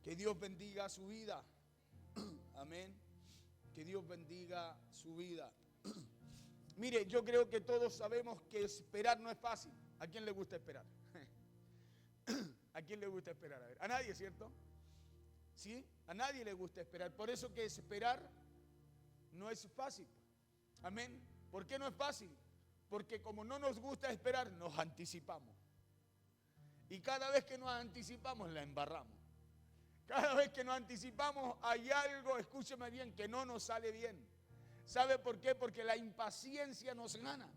Que Dios bendiga su vida. Amén. Que Dios bendiga su vida. Mire, yo creo que todos sabemos que esperar no es fácil. ¿A quién le gusta esperar? ¿A quién le gusta esperar? A ver, a nadie, ¿cierto? ¿Sí? A nadie le gusta esperar. Por eso que esperar no es fácil. Amén. ¿Por qué no es fácil? Porque como no nos gusta esperar, nos anticipamos. Y cada vez que nos anticipamos, la embarramos. Cada vez que nos anticipamos, hay algo, escúcheme bien, que no nos sale bien. ¿Sabe por qué? Porque la impaciencia nos gana.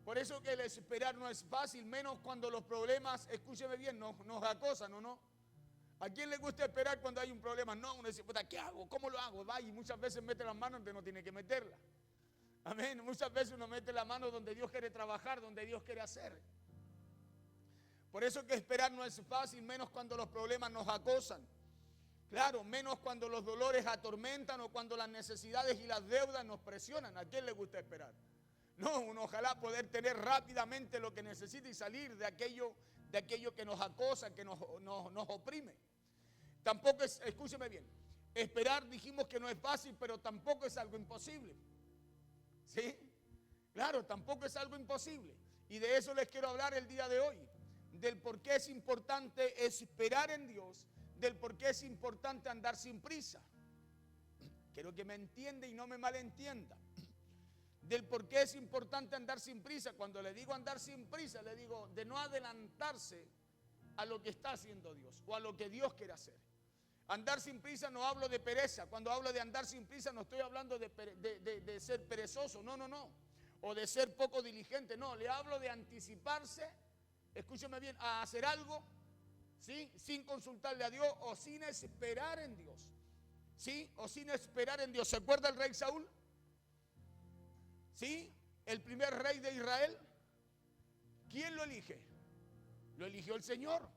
Por eso que el esperar no es fácil, menos cuando los problemas, escúcheme bien, nos acosan, ¿o no? ¿A quién le gusta esperar cuando hay un problema? No, uno dice, ¿qué hago? ¿Cómo lo hago? Va y muchas veces mete las manos donde no tiene que meterla. Amén. Muchas veces uno mete la mano donde Dios quiere trabajar, donde Dios quiere hacer. Por eso que esperar no es fácil, menos cuando los problemas nos acosan. Claro, menos cuando los dolores atormentan o cuando las necesidades y las deudas nos presionan. ¿A quién le gusta esperar? No, uno ojalá poder tener rápidamente lo que necesita y salir de aquello que nos acosa, que nos oprime. Tampoco es, escúcheme bien, esperar dijimos que no es fácil, pero tampoco es algo imposible. ¿Sí? Claro, tampoco es algo imposible. Y de eso les quiero hablar el día de hoy. Del por qué es importante esperar en Dios, del por qué es importante andar sin prisa. Quiero que me entienda y no me malentienda. Del por qué es importante andar sin prisa. Cuando le digo andar sin prisa, le digo de no adelantarse a lo que está haciendo Dios o a lo que Dios quiere hacer. Andar sin prisa no hablo de pereza. Cuando hablo de andar sin prisa no estoy hablando de ser perezoso, no. O de ser poco diligente, no. Le hablo de anticiparse, escúcheme bien, a hacer algo, ¿sí? Sin consultarle a Dios o sin esperar en Dios. ¿Sí? O sin esperar en Dios. ¿Se acuerda el rey Saúl? ¿Sí? El primer rey de Israel. ¿Quién lo elige? Lo eligió el Señor.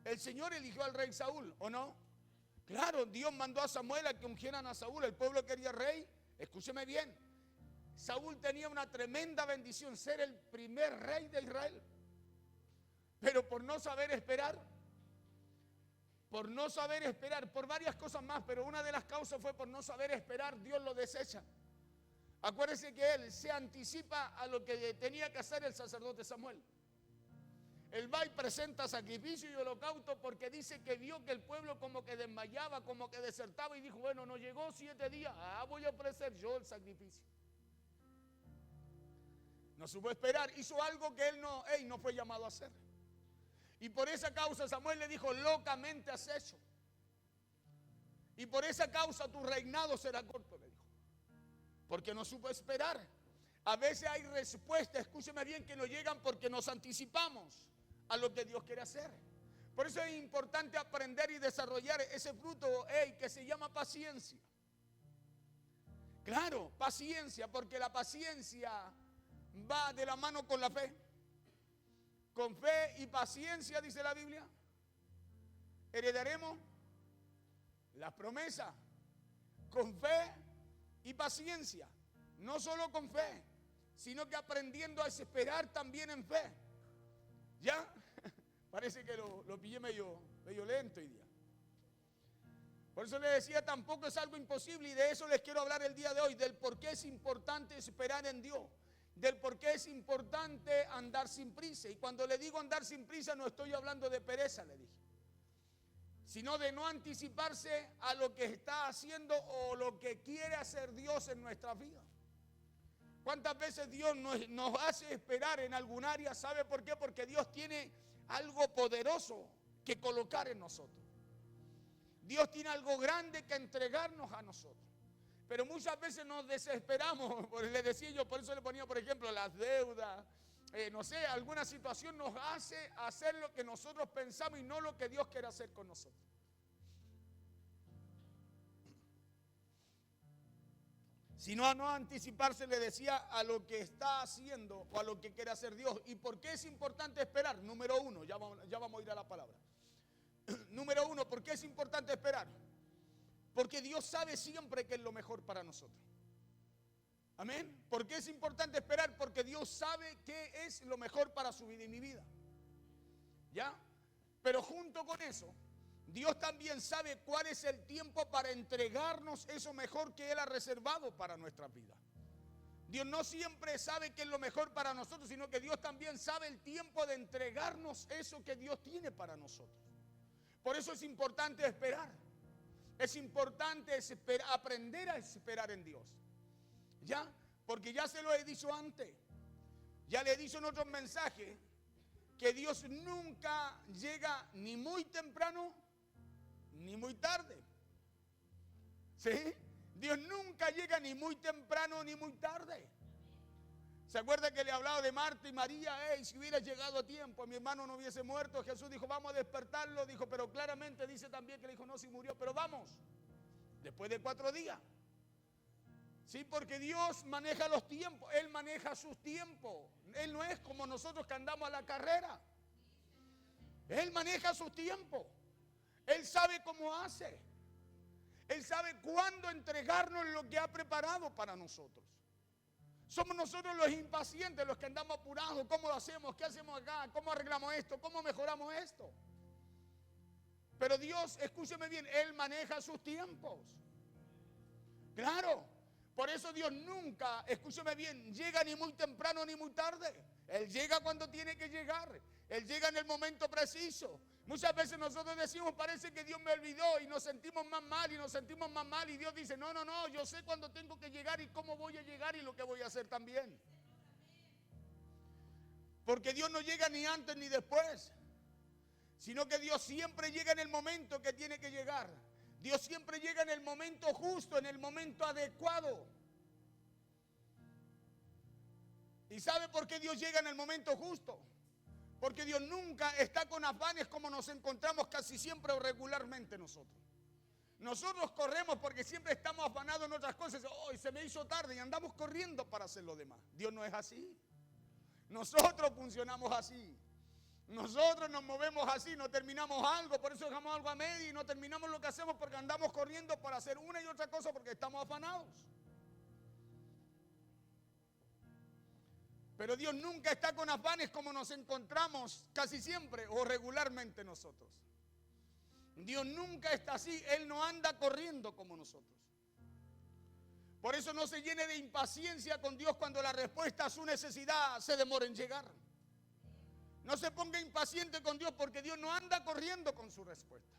El Señor eligió al rey Saúl, ¿o no? Claro, Dios mandó a Samuel a que ungieran a Saúl. El pueblo quería rey. Escúcheme bien. Saúl tenía una tremenda bendición, ser el primer rey de Israel. Pero por no saber esperar, por varias cosas más, pero una de las causas fue por no saber esperar, Dios lo desecha. Acuérdese que él se anticipa a lo que tenía que hacer el sacerdote Samuel. Él va y presenta sacrificio y holocausto porque dice que vio que el pueblo como que desmayaba, como que desertaba y dijo, bueno, no llegó 7 días, voy a ofrecer yo el sacrificio. No supo esperar, hizo algo que él no fue llamado a hacer. Y por esa causa Samuel le dijo, locamente has hecho. Y por esa causa tu reinado será corto, le dijo. Porque no supo esperar. A veces hay respuestas, escúcheme bien, que no llegan porque nos anticipamos a lo que Dios quiere hacer. Por eso es importante aprender y desarrollar ese fruto que se llama paciencia. Claro, paciencia, porque la paciencia va de la mano con la fe. Con fe y paciencia, dice la Biblia, heredaremos las promesas. Con fe y paciencia. No solo con fe, sino que aprendiendo a esperar también en fe. ¿Ya? Parece que lo pillé medio lento hoy día. Por eso les decía, tampoco es algo imposible y de eso les quiero hablar el día de hoy, del por qué es importante esperar en Dios. Del por qué es importante andar sin prisa. Y cuando le digo andar sin prisa no estoy hablando de pereza, le dije, sino de no anticiparse a lo que está haciendo o lo que quiere hacer Dios en nuestra vida. ¿Cuántas veces Dios nos hace esperar en algún área? ¿Sabe por qué? Porque Dios tiene algo poderoso que colocar en nosotros. Dios tiene algo grande que entregarnos a nosotros. Pero muchas veces nos desesperamos, le decía yo, por eso le ponía, por ejemplo, las deudas, no sé, alguna situación nos hace hacer lo que nosotros pensamos y no lo que Dios quiere hacer con nosotros. Sino a no anticiparse, le decía, a lo que está haciendo o a lo que quiere hacer Dios. ¿Y por qué es importante esperar? Número uno, ya vamos a ir a la palabra. Número uno, ¿por qué es importante esperar? Porque Dios sabe siempre qué es lo mejor para nosotros. Amén. ¿Por qué es importante esperar? Porque Dios sabe qué es lo mejor para su vida y mi vida. ¿Ya? Pero junto con eso, Dios también sabe cuál es el tiempo para entregarnos eso mejor que Él ha reservado para nuestras vidas. Dios no siempre sabe qué es lo mejor para nosotros, sino que Dios también sabe el tiempo de entregarnos eso que Dios tiene para nosotros. Por eso es importante esperar. Es importante aprender a esperar en Dios. ¿Ya? Porque ya se lo he dicho antes. Ya le he dicho en otros mensajes que Dios nunca llega ni muy temprano ni muy tarde. ¿Sí? Dios nunca llega ni muy temprano ni muy tarde. ¿Se acuerda que le hablaba de Marta y María? Si hubiera llegado a tiempo, mi hermano no hubiese muerto. Jesús dijo, vamos a despertarlo. Dijo, pero claramente dice también que le dijo, no, si murió, pero vamos. Después de 4 días. Sí, porque Dios maneja los tiempos. Él maneja sus tiempos. Él no es como nosotros que andamos a la carrera. Él maneja sus tiempos. Él sabe cómo hace. Él sabe cuándo entregarnos lo que ha preparado para nosotros. Somos nosotros los impacientes, los que andamos apurados. ¿Cómo lo hacemos? ¿Qué hacemos acá? ¿Cómo arreglamos esto? ¿Cómo mejoramos esto? Pero Dios, escúcheme bien, Él maneja sus tiempos. Claro. Por eso Dios nunca, escúcheme bien, llega ni muy temprano ni muy tarde. Él llega cuando tiene que llegar. Él llega en el momento preciso. Muchas veces nosotros decimos, parece que Dios me olvidó, y nos sentimos más mal y nos sentimos más mal, y Dios dice, no, yo sé cuándo tengo que llegar y cómo voy a llegar y lo que voy a hacer también. Porque Dios no llega ni antes ni después, sino que Dios siempre llega en el momento que tiene que llegar. Dios siempre llega en el momento justo, en el momento adecuado. ¿Y sabe por qué Dios llega en el momento justo? Porque Dios nunca está con afanes como nos encontramos casi siempre o regularmente nosotros. Nosotros corremos porque siempre estamos afanados en otras cosas. Hoy se me hizo tarde y andamos corriendo para hacer lo demás. Dios no es así. Nosotros funcionamos así. Nosotros nos movemos así, no terminamos algo, por eso dejamos algo a medio y no terminamos lo que hacemos porque andamos corriendo para hacer una y otra cosa porque estamos afanados. Pero Dios nunca está con afanes como nos encontramos casi siempre o regularmente nosotros. Dios nunca está así, Él no anda corriendo como nosotros. Por eso no se llene de impaciencia con Dios cuando la respuesta a su necesidad se demora en llegar. No se ponga impaciente con Dios porque Dios no anda corriendo con su respuesta.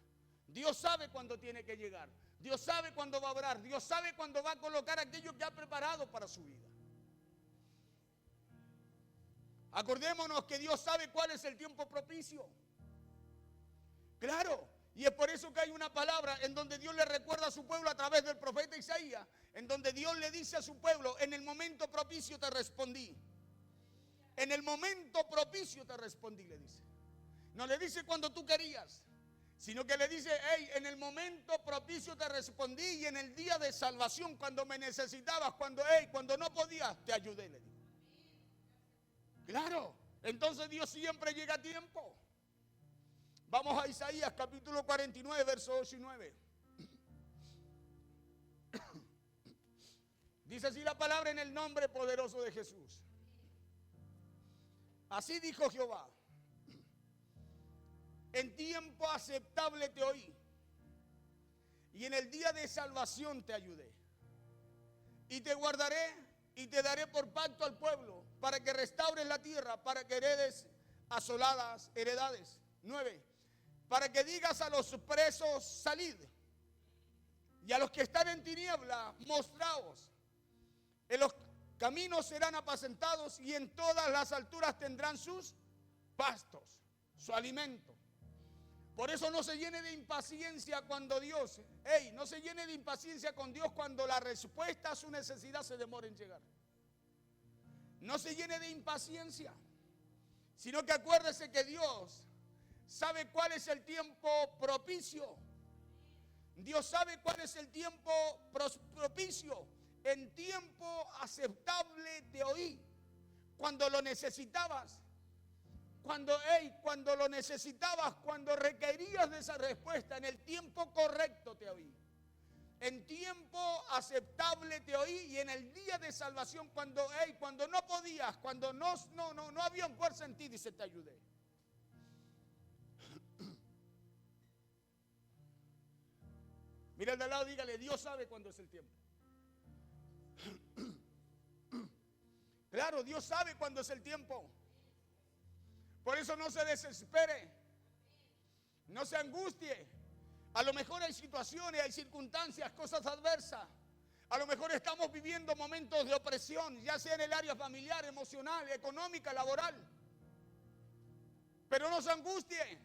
Dios sabe cuándo tiene que llegar. Dios sabe cuándo va a obrar. Dios sabe cuándo va a colocar aquello que ha preparado para su vida. Acordémonos que Dios sabe cuál es el tiempo propicio. Claro, y es por eso que hay una palabra en donde Dios le recuerda a su pueblo a través del profeta Isaías, en donde Dios le dice a su pueblo, en el momento propicio te respondí. En el momento propicio te respondí, le dice. No le dice cuando tú querías, sino que le dice, en el momento propicio te respondí y en el día de salvación, cuando me necesitabas, cuando no podías, te ayudé, le digo. Claro, entonces Dios siempre llega a tiempo. Vamos a Isaías capítulo 49, versos 8 y 9. Dice así la palabra en el nombre poderoso de Jesús. Así dijo Jehová, en tiempo aceptable te oí, y en el día de salvación te ayudé. Y te guardaré y te daré por pacto al pueblo, para que restaures la tierra, para que heredes asoladas heredades. 9. Para que digas a los presos, salid, y a los que están en tiniebla, mostraos. En los caminos serán apacentados y en todas las alturas tendrán sus pastos, su alimento. Por eso no se llene de impaciencia cuando Dios, no se llene de impaciencia con Dios cuando la respuesta a su necesidad se demora en llegar. No se llene de impaciencia, sino que acuérdese que Dios sabe cuál es el tiempo propicio. Dios sabe cuál es el tiempo propicio. En tiempo aceptable te oí. Cuando lo necesitabas. Cuando lo necesitabas, cuando requerías de esa respuesta, en el tiempo correcto te oí. En tiempo aceptable te oí y en el día de salvación, cuando no podías, cuando no había fuerza en ti, dice, te ayudé. Mira al de al lado, dígale, Dios sabe cuándo es el tiempo. Claro, Dios sabe cuándo es el tiempo. Por eso no se desespere, no se angustie. A lo mejor hay situaciones, hay circunstancias, cosas adversas. A lo mejor estamos viviendo momentos de opresión, ya sea en el área familiar, emocional, económica, laboral. Pero no se angustie,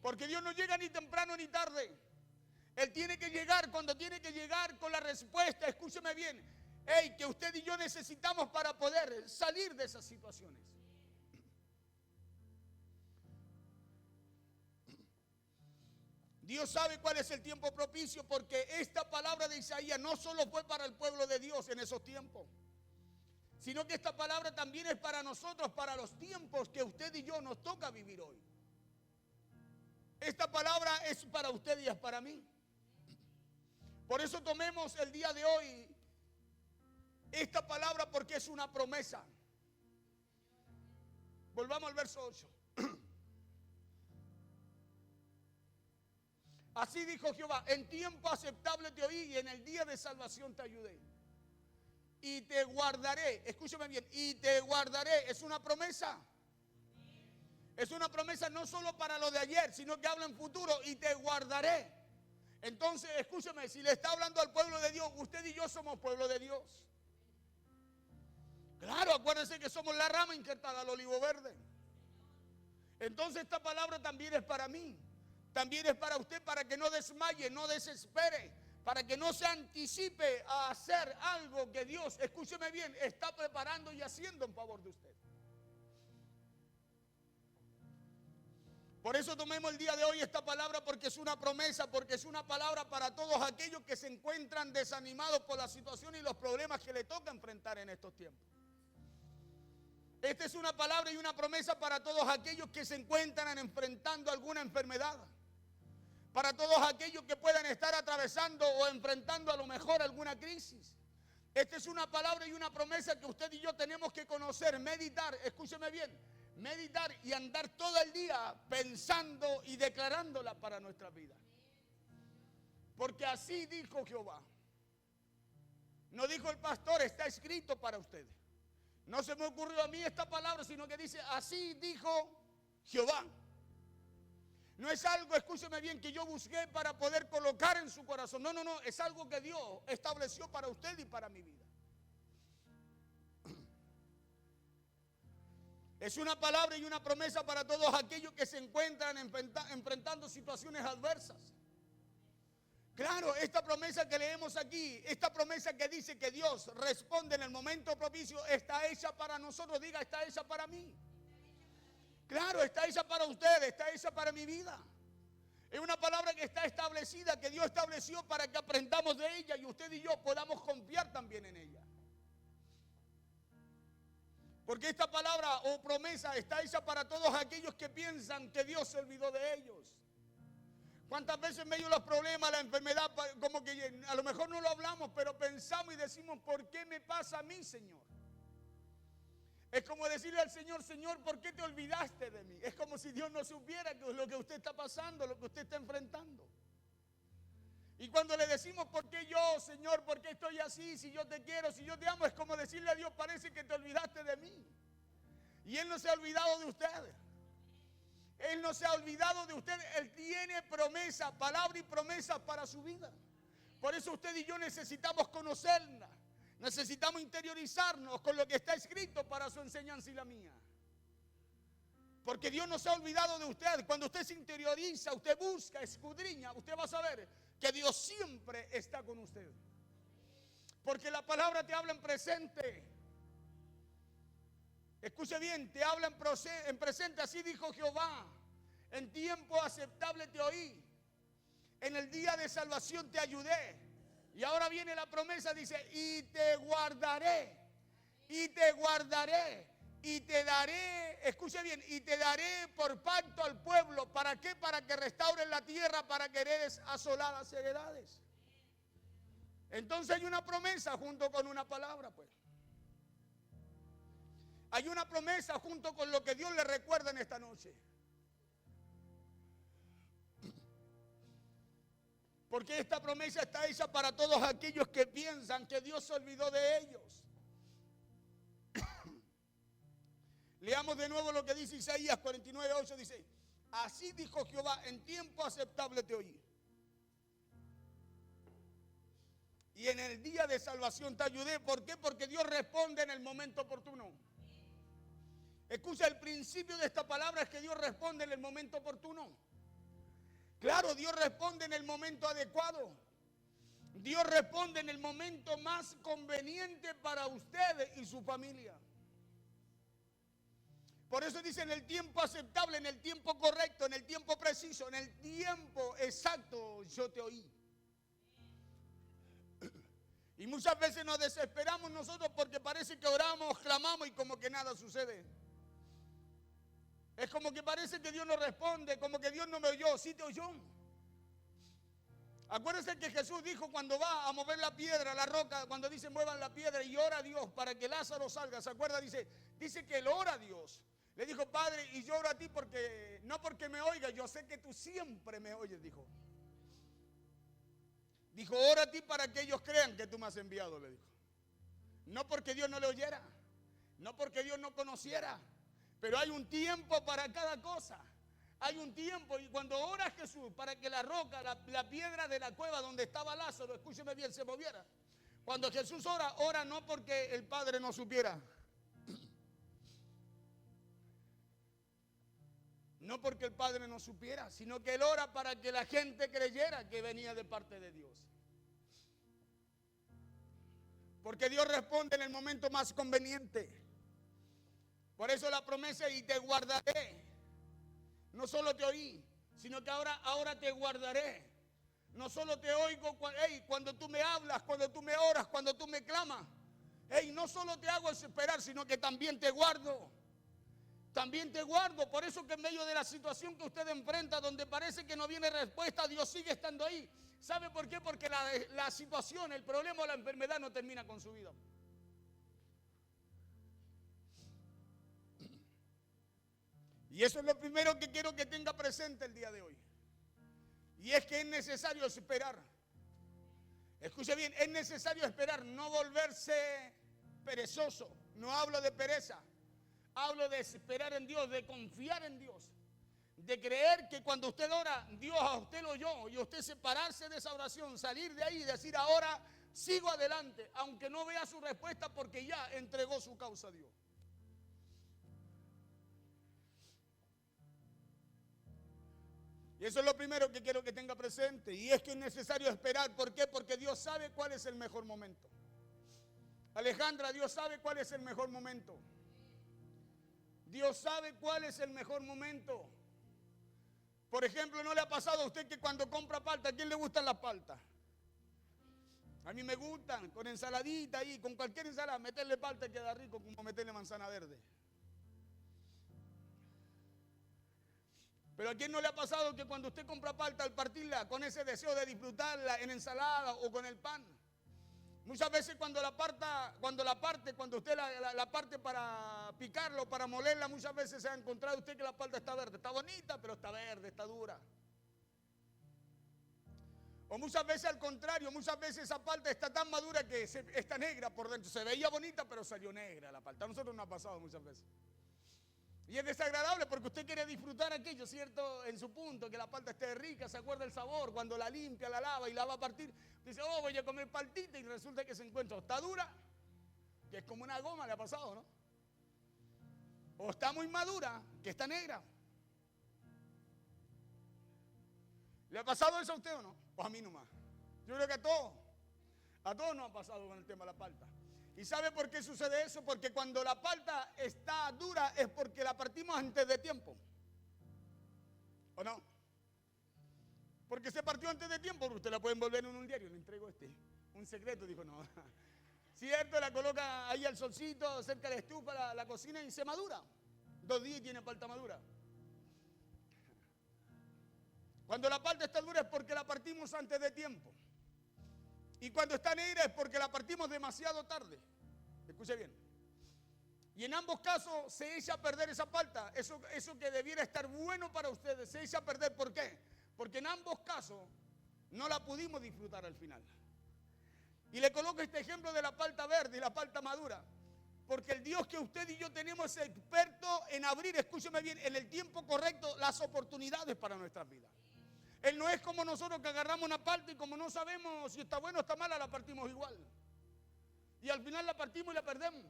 porque Dios no llega ni temprano ni tarde. Él tiene que llegar cuando tiene que llegar con la respuesta. Escúcheme bien, que usted y yo necesitamos para poder salir de esas situaciones. Dios sabe cuál es el tiempo propicio, porque esta palabra de Isaías no solo fue para el pueblo de Dios en esos tiempos, sino que esta palabra también es para nosotros, para los tiempos que usted y yo nos toca vivir hoy. Esta palabra es para usted y es para mí. Por eso tomemos el día de hoy esta palabra, porque es una promesa. Volvamos al verso 8. Así dijo Jehová, en tiempo aceptable te oí y en el día de salvación te ayudé. Y te guardaré, escúchame bien, y te guardaré. Es una promesa. Es una promesa no solo para lo de ayer, sino que habla en futuro, y te guardaré. Entonces, escúchame, si le está hablando al pueblo de Dios, usted y yo somos pueblo de Dios. Claro, acuérdense que somos la rama injertada al olivo verde. Entonces esta palabra también es para mí. También es para usted, para que no desmaye, no desespere, para que no se anticipe a hacer algo que Dios, escúcheme bien, está preparando y haciendo en favor de usted. Por eso tomemos el día de hoy esta palabra, porque es una promesa, porque es una palabra para todos aquellos que se encuentran desanimados por la situación y los problemas que le toca enfrentar en estos tiempos. Esta es una palabra y una promesa para todos aquellos que se encuentran enfrentando alguna enfermedad. Para todos aquellos que puedan estar atravesando o enfrentando a lo mejor alguna crisis. Esta es una palabra y una promesa que usted y yo tenemos que conocer, meditar, escúcheme bien, meditar y andar todo el día pensando y declarándola para nuestra vida. Porque así dijo Jehová. No dijo el pastor, está escrito para ustedes. No se me ocurrió a mí esta palabra, sino que dice, así dijo Jehová. No es algo, escúcheme bien, que yo busqué para poder colocar en su corazón. No, no, no, es algo que Dios estableció para usted y para mi vida. Es una palabra y una promesa para todos aquellos que se encuentran enfrentando situaciones adversas. Claro, esta promesa que leemos aquí, esta promesa que dice que Dios responde en el momento propicio, está hecha para nosotros. Diga, está hecha para mí. Claro, está hecha para usted, está hecha para mi vida. Es una palabra que está establecida, que Dios estableció para que aprendamos de ella y usted y yo podamos confiar también en ella. Porque esta palabra o promesa está hecha para todos aquellos que piensan que Dios se olvidó de ellos. ¿Cuántas veces en medio de los problemas, la enfermedad, como que a lo mejor no lo hablamos, pero pensamos y decimos, ¿por qué me pasa a mí, Señor? Es como decirle al Señor, Señor, ¿por qué te olvidaste de mí? Es como si Dios no supiera lo que usted está pasando, lo que usted está enfrentando. Y cuando le decimos, ¿por qué yo, Señor? ¿Por qué estoy así? Si yo te quiero, si yo te amo, es como decirle a Dios, parece que te olvidaste de mí. Y Él no se ha olvidado de usted. Él no se ha olvidado de usted. Él tiene promesa, palabra y promesa para su vida. Por eso usted y yo necesitamos conocerla. Necesitamos interiorizarnos con lo que está escrito para su enseñanza y la mía. Porque Dios no se ha olvidado de usted. Cuando usted se interioriza, usted busca, escudriña, usted va a saber que Dios siempre está con usted. Porque la palabra te habla en presente. Escuche bien, te habla en presente. Así dijo Jehová. En tiempo aceptable te oí. En el día de salvación te ayudé. Y ahora viene la promesa, dice, y te guardaré, y te guardaré, y te daré, escuche bien, y te daré por pacto al pueblo. ¿Para qué? Para que restauren la tierra, para que heredes asoladas heredades. Entonces hay una promesa junto con una palabra, pues. Hay una promesa junto con lo que Dios le recuerda en esta noche. Porque esta promesa está hecha para todos aquellos que piensan que Dios se olvidó de ellos. Leamos de nuevo lo que dice Isaías 49:8, dice: así dijo Jehová, en tiempo aceptable te oí, y en el día de salvación te ayudé. ¿Por qué? Porque Dios responde en el momento oportuno. Escucha, el principio de esta palabra es que Dios responde en el momento oportuno. Claro, Dios responde en el momento adecuado. Dios responde en el momento más conveniente para usted y su familia. Por eso dice en el tiempo aceptable, en el tiempo correcto, en el tiempo preciso, en el tiempo exacto, yo te oí. Y muchas veces nos desesperamos nosotros porque parece que oramos, clamamos y como que nada sucede. Es como que parece que Dios no responde, como que Dios no me oyó. Sí te oyó. Acuérdense que Jesús dijo cuando va a mover la piedra, la roca, cuando dice muevan la piedra y ora a Dios para que Lázaro salga. ¿Se acuerda? Dice que él ora a Dios. Le dijo, Padre, y yo oro a ti porque, no porque me oiga, yo sé que tú siempre me oyes, dijo. Dijo, ora a ti para que ellos crean que tú me has enviado, le dijo. No porque Dios no le oyera, no porque Dios no conociera, pero hay un tiempo para cada cosa. Hay un tiempo, y cuando ora Jesús para que la roca, la piedra de la cueva donde estaba Lázaro, escúcheme bien, se moviera. Cuando Jesús ora no porque el Padre no supiera. No porque el Padre no supiera, sino que Él ora para que la gente creyera que venía de parte de Dios. Porque Dios responde en el momento más conveniente. Por eso la promesa, y te guardaré. No solo te oí, sino que ahora te guardaré. No solo te oigo cuando tú me hablas, cuando tú me oras, cuando tú me clamas. No solo te hago esperar, sino que también te guardo. También te guardo. Por eso que en medio de la situación que usted enfrenta, donde parece que no viene respuesta, Dios sigue estando ahí. ¿Sabe por qué? Porque la situación, el problema o la enfermedad no termina con su vida. Y eso es lo primero que quiero que tenga presente el día de hoy. Y es que es necesario esperar. Escuche bien, es necesario esperar, no volverse perezoso. No hablo de pereza. Hablo de esperar en Dios, de confiar en Dios, de creer que cuando usted ora, Dios a usted lo oyó, y usted separarse de esa oración, salir de ahí y decir, ahora sigo adelante, aunque no vea su respuesta porque ya entregó su causa a Dios. Y eso es lo primero que quiero que tenga presente, y es que es necesario esperar. ¿Por qué? Porque Dios sabe cuál es el mejor momento. Alejandra, Dios sabe cuál es el mejor momento. Dios sabe cuál es el mejor momento. Por ejemplo, ¿no le ha pasado a usted que cuando compra palta, ¿a quién le gustan las paltas? A mí me gustan, con ensaladita ahí, con cualquier ensalada, meterle palta queda rico como meterle manzana verde. Pero ¿a quién no le ha pasado que cuando usted compra palta, al partirla, con ese deseo de disfrutarla en ensalada o con el pan? Muchas veces cuando usted la parte para picarla o para molerla, muchas veces se ha encontrado usted que la palta está verde. Está bonita, pero está verde, está dura. O muchas veces al contrario, muchas veces esa palta está tan madura que está negra por dentro. Se veía bonita, pero salió negra la palta. A nosotros nos ha pasado muchas veces. Y es desagradable porque usted quiere disfrutar aquello, ¿cierto? En su punto, que la palta esté rica, se acuerda el sabor, cuando la limpia, la lava y la va a partir. Dice, oh, voy a comer paltita, y resulta que se encuentra, o está dura, que es como una goma, le ha pasado, ¿no? O está muy madura, que está negra. ¿Le ha pasado eso a usted o no? O a mí nomás. Yo creo que a todos nos ha pasado con el tema de la palta. ¿Y sabe por qué sucede eso? Porque cuando la palta está dura es porque la partimos antes de tiempo. ¿O no? Porque se partió antes de tiempo. Usted la puede envolver en un diario. Le entrego un secreto. Dijo, no. ¿Cierto? La coloca ahí al solcito, cerca de la estufa, la cocina, y se madura. 2 días y tiene palta madura. Cuando la palta está dura es porque la partimos antes de tiempo. Y cuando está negra es porque la partimos demasiado tarde. Escuche bien. Y en ambos casos se echa a perder esa palta. Eso que debiera estar bueno para ustedes, se echa a perder. ¿Por qué? Porque en ambos casos No la pudimos disfrutar al final. Y le coloco este ejemplo de la palta verde y la palta madura. Porque el Dios que usted y yo tenemos es experto en abrir, escúcheme bien, en el tiempo correcto las oportunidades para nuestras vidas. Él no es como nosotros que agarramos una palta y como no sabemos si está buena o está mala, la partimos igual. Y al final la partimos y la perdemos.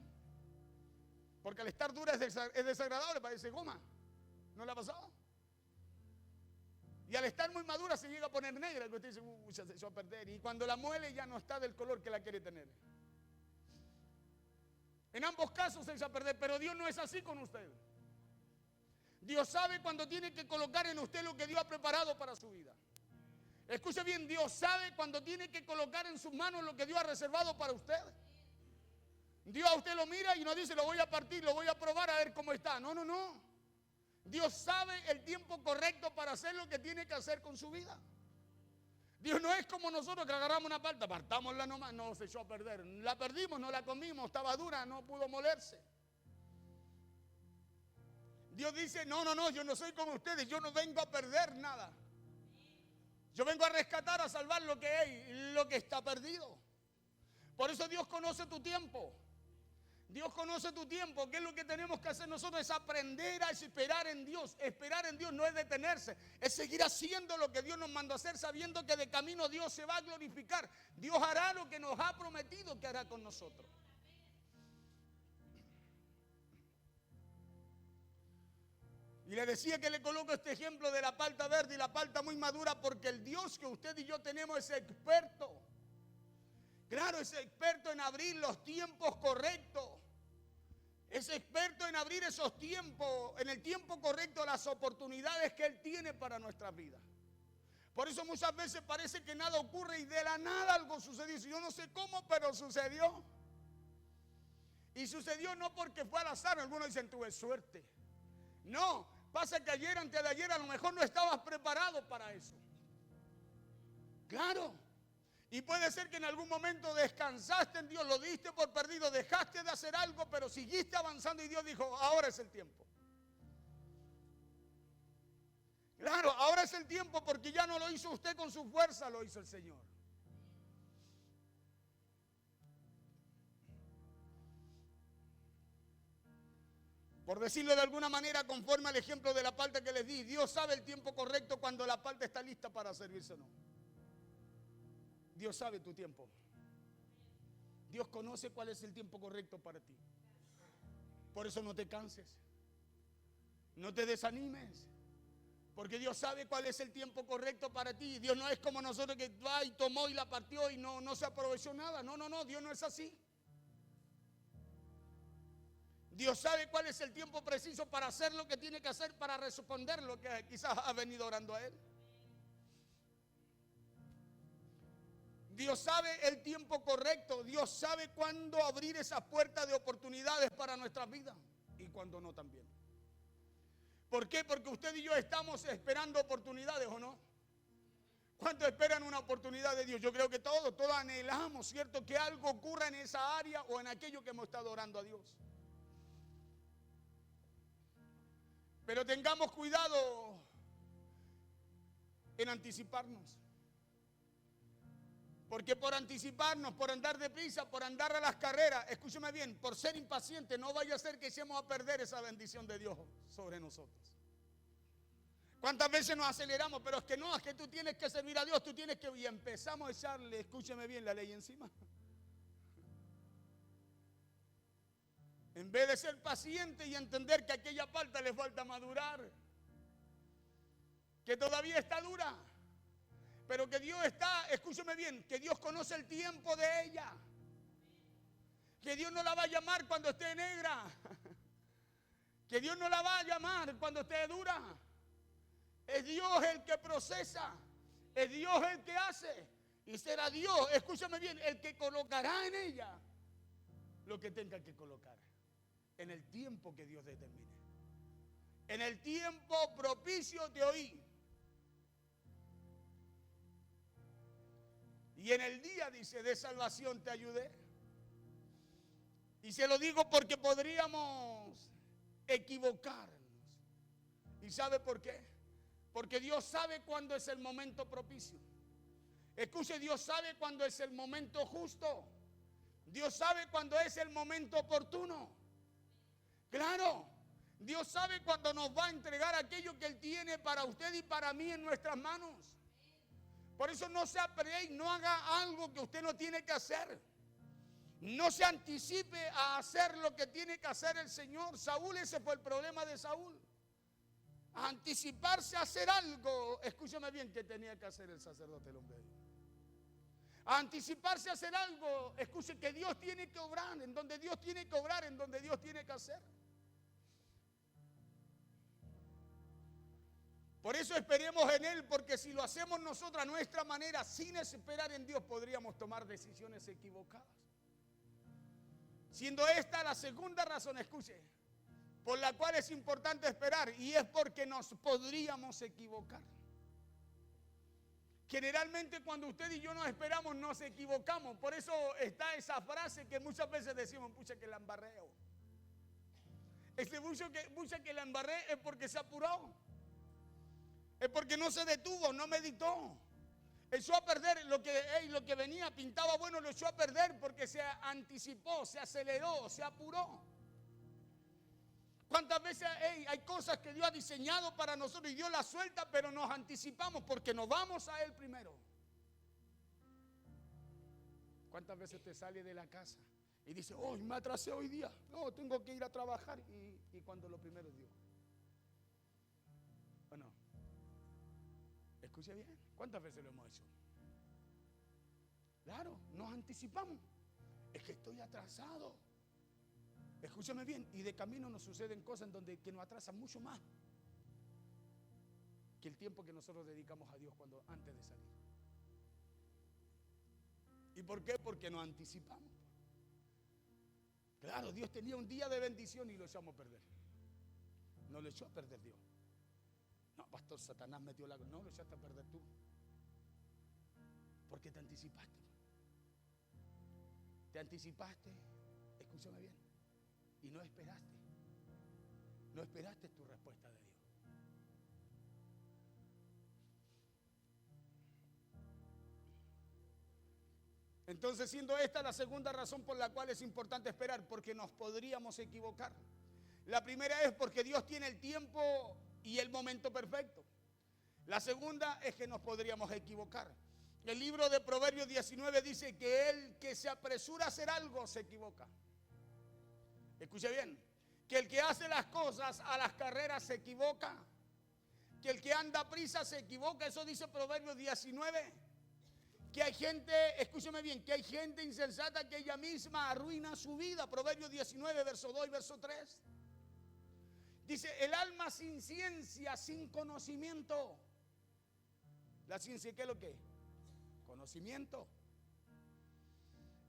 Porque al estar dura es desagradable, parece goma. ¿No le ha pasado? Y al estar muy madura se llega a poner negra, que usted dice, se echó a perder. Y cuando la muele ya no está del color que la quiere tener. En ambos casos se echa a perder, pero Dios no es así con usted. Dios sabe cuando tiene que colocar en usted lo que Dios ha preparado para su vida. Escuche bien, Dios sabe cuando tiene que colocar en sus manos lo que Dios ha reservado para usted. Dios a usted lo mira y no dice, lo voy a partir, lo voy a probar a ver cómo está. No, no, no. Dios sabe el tiempo correcto para hacer lo que tiene que hacer con su vida. Dios no es como nosotros que agarramos una palta, partámosla nomás, no se echó a perder. La perdimos, no la comimos, estaba dura, no pudo molerse. Dios dice, no, no, no, yo no soy como ustedes, yo no vengo a perder nada. Yo vengo a rescatar, a salvar lo que hay, lo que está perdido. Por eso Dios conoce tu tiempo. Dios conoce tu tiempo. ¿Qué es lo que tenemos que hacer nosotros? Es aprender a esperar en Dios. Esperar en Dios no es detenerse, es seguir haciendo lo que Dios nos mandó a hacer, sabiendo que de camino Dios se va a glorificar. Dios hará lo que nos ha prometido que hará con nosotros. Y le decía que le coloco este ejemplo de la palta verde y la palta muy madura, porque el Dios que usted y yo tenemos es experto. Claro, es experto en abrir los tiempos correctos. Es experto en abrir esos tiempos, en el tiempo correcto, las oportunidades que Él tiene para nuestras vidas. Por eso muchas veces parece que nada ocurre y de la nada algo sucedió. Yo no sé cómo, pero sucedió. Y sucedió no porque fue al azar. Algunos dicen, tuve suerte. No, pasa que ayer, antes de ayer, a lo mejor no estabas preparado para eso. Claro. Y puede ser que en algún momento descansaste en Dios, lo diste por perdido, dejaste de hacer algo, pero seguiste avanzando y Dios dijo, ahora es el tiempo. Claro, ahora es el tiempo porque ya no lo hizo usted con su fuerza, lo hizo el Señor. Por decirlo de alguna manera, conforme al ejemplo de la palta que les di, Dios sabe el tiempo correcto cuando la palta está lista para servirse o no. Dios sabe tu tiempo. Dios conoce cuál es el tiempo correcto para ti. Por eso no te canses. No te desanimes. Porque Dios sabe cuál es el tiempo correcto para ti. Dios no es como nosotros que va y tomó y la partió y no se aprovechó nada. No, no, no, Dios no es así. Dios sabe cuál es el tiempo preciso para hacer lo que tiene que hacer, para responder lo que quizás ha venido orando a Él. Dios sabe el tiempo correcto. Dios sabe cuándo abrir esas puertas de oportunidades para nuestras vidas y cuándo no también. ¿Por qué? Porque usted y yo estamos esperando oportunidades, ¿o no? ¿Cuántos esperan una oportunidad de Dios? Yo creo que todos anhelamos, ¿cierto? Que algo ocurra en esa área o en aquello que hemos estado orando a Dios. Pero tengamos cuidado en anticiparnos. Porque por anticiparnos, por andar deprisa, por andar a las carreras, escúcheme bien, por ser impaciente, no vaya a ser que echemos a perder esa bendición de Dios sobre nosotros. ¿Cuántas veces nos aceleramos? Pero es que no, es que tú tienes que servir a Dios, tú tienes que... Y empezamos a echarle, escúcheme bien, la ley encima. En vez de ser paciente y entender que a aquella palta le falta madurar, que todavía está dura, pero que Dios está, escúcheme bien, que Dios conoce el tiempo de ella, que Dios no la va a llamar cuando esté negra, que Dios no la va a llamar cuando esté dura. Es Dios el que procesa, es Dios el que hace, y será Dios, escúchame bien, el que colocará en ella lo que tenga que colocar, en el tiempo que Dios determine, en el tiempo propicio te oí. Y en el día, dice, de salvación te ayudé. Y se lo digo porque podríamos equivocarnos. ¿Y sabe por qué? Porque Dios sabe cuándo es el momento propicio. Escuche, Dios sabe cuándo es el momento justo. Dios sabe cuándo es el momento oportuno. Claro, Dios sabe cuándo nos va a entregar aquello que Él tiene para usted y para mí en nuestras manos. Por eso no se apure, no haga algo que usted no tiene que hacer. No se anticipe a hacer lo que tiene que hacer el Señor. Saúl, ese fue el problema de Saúl. A anticiparse a hacer algo, escúchame bien, que tenía que hacer el sacerdote, el hombre de Dios. A anticiparse a hacer algo, escuche, que Dios tiene que obrar, en donde Dios tiene que obrar, en donde Dios tiene que hacer. Por eso esperemos en Él, porque si lo hacemos nosotros a nuestra manera, sin esperar en Dios, podríamos tomar decisiones equivocadas. Siendo esta la segunda razón, escuche, por la cual es importante esperar, y es porque nos podríamos equivocar. Generalmente cuando usted y yo nos esperamos, nos equivocamos. Por eso está esa frase que muchas veces decimos, pucha que la embarreo. Pucha que la embarré es porque se apuró. Es porque no se detuvo, no meditó. Echó a perder lo que venía, pintaba bueno, lo echó a perder porque se anticipó, se aceleró, se apuró. ¿Cuántas veces hay cosas que Dios ha diseñado para nosotros y Dios las suelta, pero nos anticipamos porque nos vamos a Él primero? ¿Cuántas veces te sale de la casa y dice, oh, me atrasé hoy día? No, tengo que ir a trabajar y cuando lo primero es Dios. ¿O no? Escuche bien, ¿cuántas veces lo hemos hecho? Claro, nos anticipamos. Es que estoy atrasado. Escúchame bien, y de camino nos suceden cosas que nos atrasan mucho más que el tiempo que nosotros dedicamos a Dios antes de salir. ¿Y por qué? Porque nos anticipamos. Claro, Dios tenía un día de bendición y lo echamos a perder. No lo echó a perder Dios. No, pastor, Satanás metió la... No, lo echaste a perder tú. Porque te anticipaste. Te anticipaste, escúchame bien, y no esperaste. No esperaste tu respuesta de Dios. Entonces, siendo esta la segunda razón por la cual es importante esperar, porque nos podríamos equivocar. La primera es porque Dios tiene el tiempo y el momento perfecto. La segunda es que nos podríamos equivocar. El libro de Proverbios 19 dice que el que se apresura a hacer algo se equivoca. Escuche bien, que el que hace las cosas a las carreras se equivoca. Que el que anda a prisa se equivoca, eso dice Proverbios 19. Que hay gente, escúcheme bien, que hay gente insensata que ella misma arruina su vida. Proverbios 19, verso 2 y verso 3. Dice, el alma sin ciencia, sin conocimiento. La ciencia, ¿qué es lo que es? Conocimiento.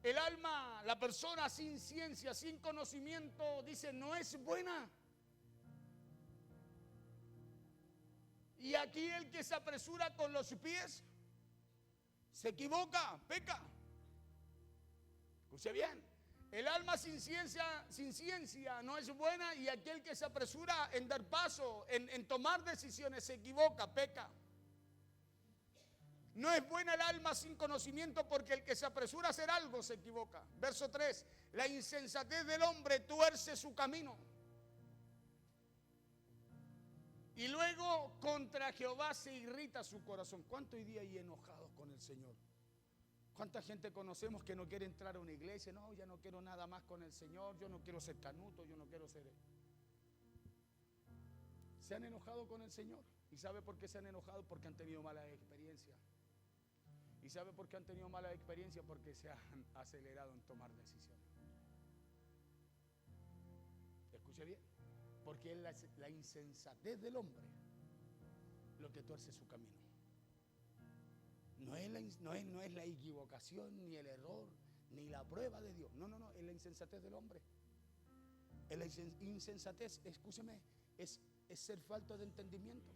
El alma, la persona sin ciencia, sin conocimiento, dice, no es buena. Y aquí el que se apresura con los pies, se equivoca, peca. Escuche bien. El alma sin ciencia no es buena, y aquel que se apresura en dar paso, en tomar decisiones, se equivoca, peca. No es buena el alma sin conocimiento, porque el que se apresura a hacer algo se equivoca. Verso 3, la insensatez del hombre tuerce su camino. Y luego contra Jehová se irrita su corazón. ¿Cuánto hoy día hay enojados con el Señor? ¿Cuánta gente conocemos que no quiere entrar a una iglesia? No, ya no quiero nada más con el Señor, yo no quiero ser canuto, yo no quiero ser... Se han enojado con el Señor. ¿Y sabe por qué se han enojado? Porque han tenido malas experiencias. ¿Y sabe por qué han tenido malas experiencias? Porque se han acelerado en tomar decisiones. Escuche bien. Porque es la insensatez del hombre lo que tuerce su camino. No es la equivocación, ni el error, ni la prueba de Dios. No, es la insensatez del hombre. Es la insensatez, escúcheme, es ser falto de entendimiento.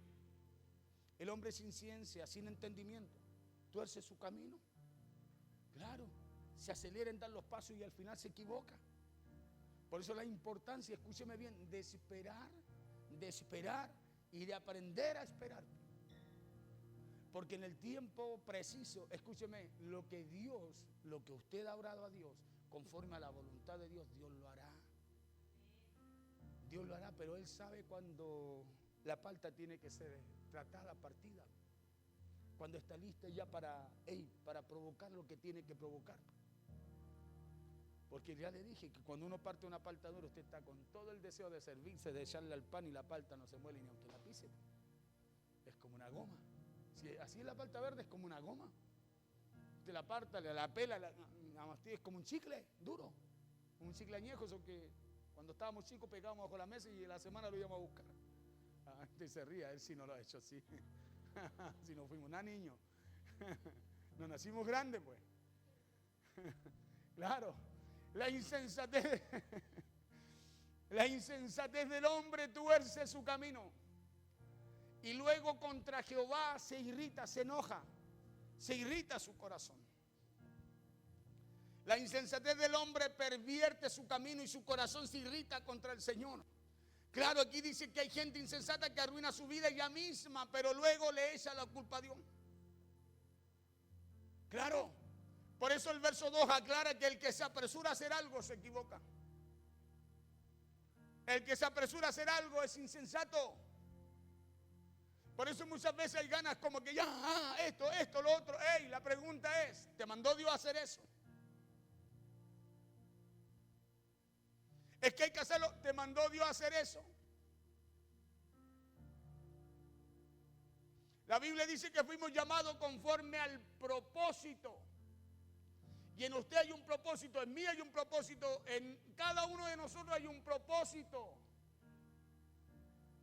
El hombre sin ciencia, sin entendimiento, tuerce su camino. Claro, se acelera en dar los pasos y al final se equivoca. Por eso la importancia, escúcheme bien, de esperar y de aprender a esperar. Porque en el tiempo preciso, escúcheme, lo que usted ha orado a Dios, conforme a la voluntad de Dios, Dios lo hará. Dios lo hará, pero Él sabe cuando la palta tiene que ser tratada, partida. Cuando está lista ya para provocar lo que tiene que provocar. Porque ya le dije que cuando uno parte una palta dura, usted está con todo el deseo de servirse, de echarle al pan y la palta no se muele ni aunque la pise. Es como una goma. Si así es la palta verde, es como una goma. Usted la parta, la pela, la mastiga, es como un chicle duro. Un chicle añejo, eso que cuando estábamos chicos pegábamos bajo la mesa y en la semana lo íbamos a buscar. Usted se ría, él sí no lo ha hecho así. Si no fuimos nada niños. No nacimos grandes, pues. Claro. La insensatez del hombre tuerce su camino y luego contra Jehová se irrita, se enoja, se irrita su corazón. La insensatez del hombre pervierte su camino y su corazón se irrita contra el Señor. Claro, aquí dice que hay gente insensata que arruina su vida ella misma, pero luego le echa la culpa a Dios. Claro. Por eso el verso 2 aclara que el que se apresura a hacer algo se equivoca. El que se apresura a hacer algo es insensato. Por eso muchas veces hay ganas como que ya, esto, lo otro. La pregunta es, ¿te mandó Dios a hacer eso? Es que hay que hacerlo, ¿te mandó Dios a hacer eso? La Biblia dice que fuimos llamados conforme al propósito. Y en usted hay un propósito, en mí hay un propósito, en cada uno de nosotros hay un propósito.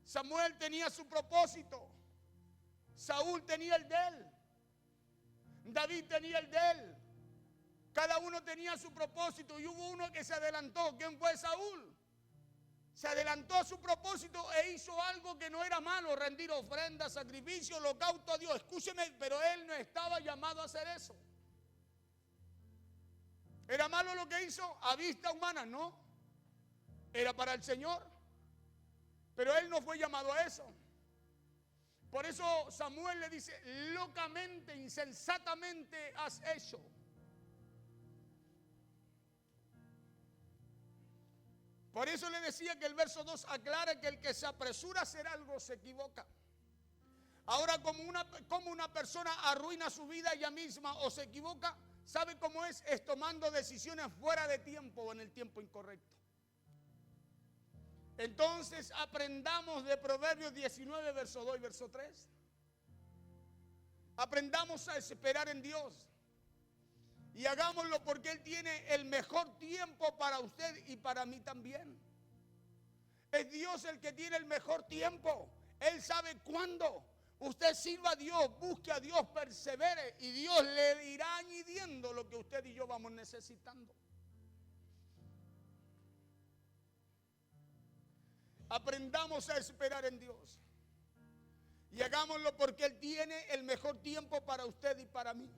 Samuel tenía su propósito, Saúl tenía el de él, David tenía el de él. Cada uno tenía su propósito y hubo uno que se adelantó. ¿Quién fue Saúl? Se adelantó a su propósito e hizo algo que no era malo, rendir ofrenda, sacrificio, holocausto a Dios. Escúcheme, pero él no estaba llamado a hacer eso. ¿Era malo lo que hizo? A vista humana, no. Era para el Señor. Pero él no fue llamado a eso. Por eso Samuel le dice, locamente, insensatamente has hecho. Por eso le decía que el verso 2 aclara que el que se apresura a hacer algo se equivoca. Ahora, como una persona arruina su vida ella misma o se equivoca, ¿sabe cómo es? Es tomando decisiones fuera de tiempo o en el tiempo incorrecto. Entonces aprendamos de Proverbios 19, verso 2 y verso 3. Aprendamos a esperar en Dios. Y hagámoslo porque Él tiene el mejor tiempo para usted y para mí también. Es Dios el que tiene el mejor tiempo. Él sabe cuándo. Usted sirva a Dios, busque a Dios, persevere y Dios le irá añadiendo lo que usted y yo vamos necesitando. Aprendamos a esperar en Dios y hagámoslo porque Él tiene el mejor tiempo para usted y para mí.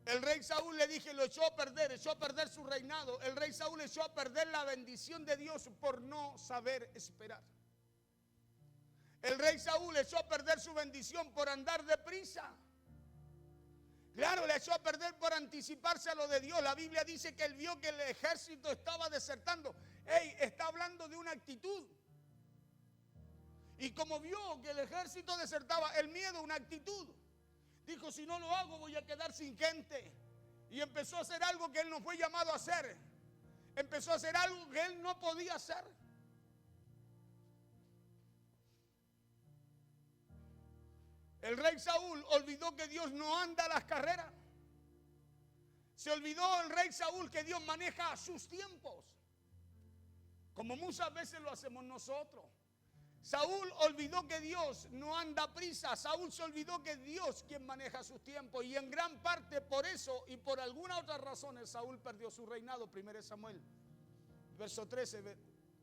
El rey Saúl, le dije, lo echó a perder su reinado. El rey Saúl echó a perder la bendición de Dios por no saber esperar. El rey Saúl echó a perder su bendición por andar deprisa. Claro, le echó a perder por anticiparse a lo de Dios. La Biblia dice que él vio que el ejército estaba desertando. Está hablando de una actitud. Y como vio que el ejército desertaba, el miedo, una actitud. Dijo, si no lo hago voy a quedar sin gente. Y empezó a hacer algo que él no fue llamado a hacer. Empezó a hacer algo que él no podía hacer. El rey Saúl olvidó que Dios no anda a las carreras. Se olvidó el rey Saúl que Dios maneja sus tiempos, como muchas veces lo hacemos nosotros. Saúl olvidó que Dios no anda a prisa. Saúl se olvidó que es Dios quien maneja sus tiempos. Y en gran parte por eso y por algunas otras razones Saúl perdió su reinado. 1 Samuel,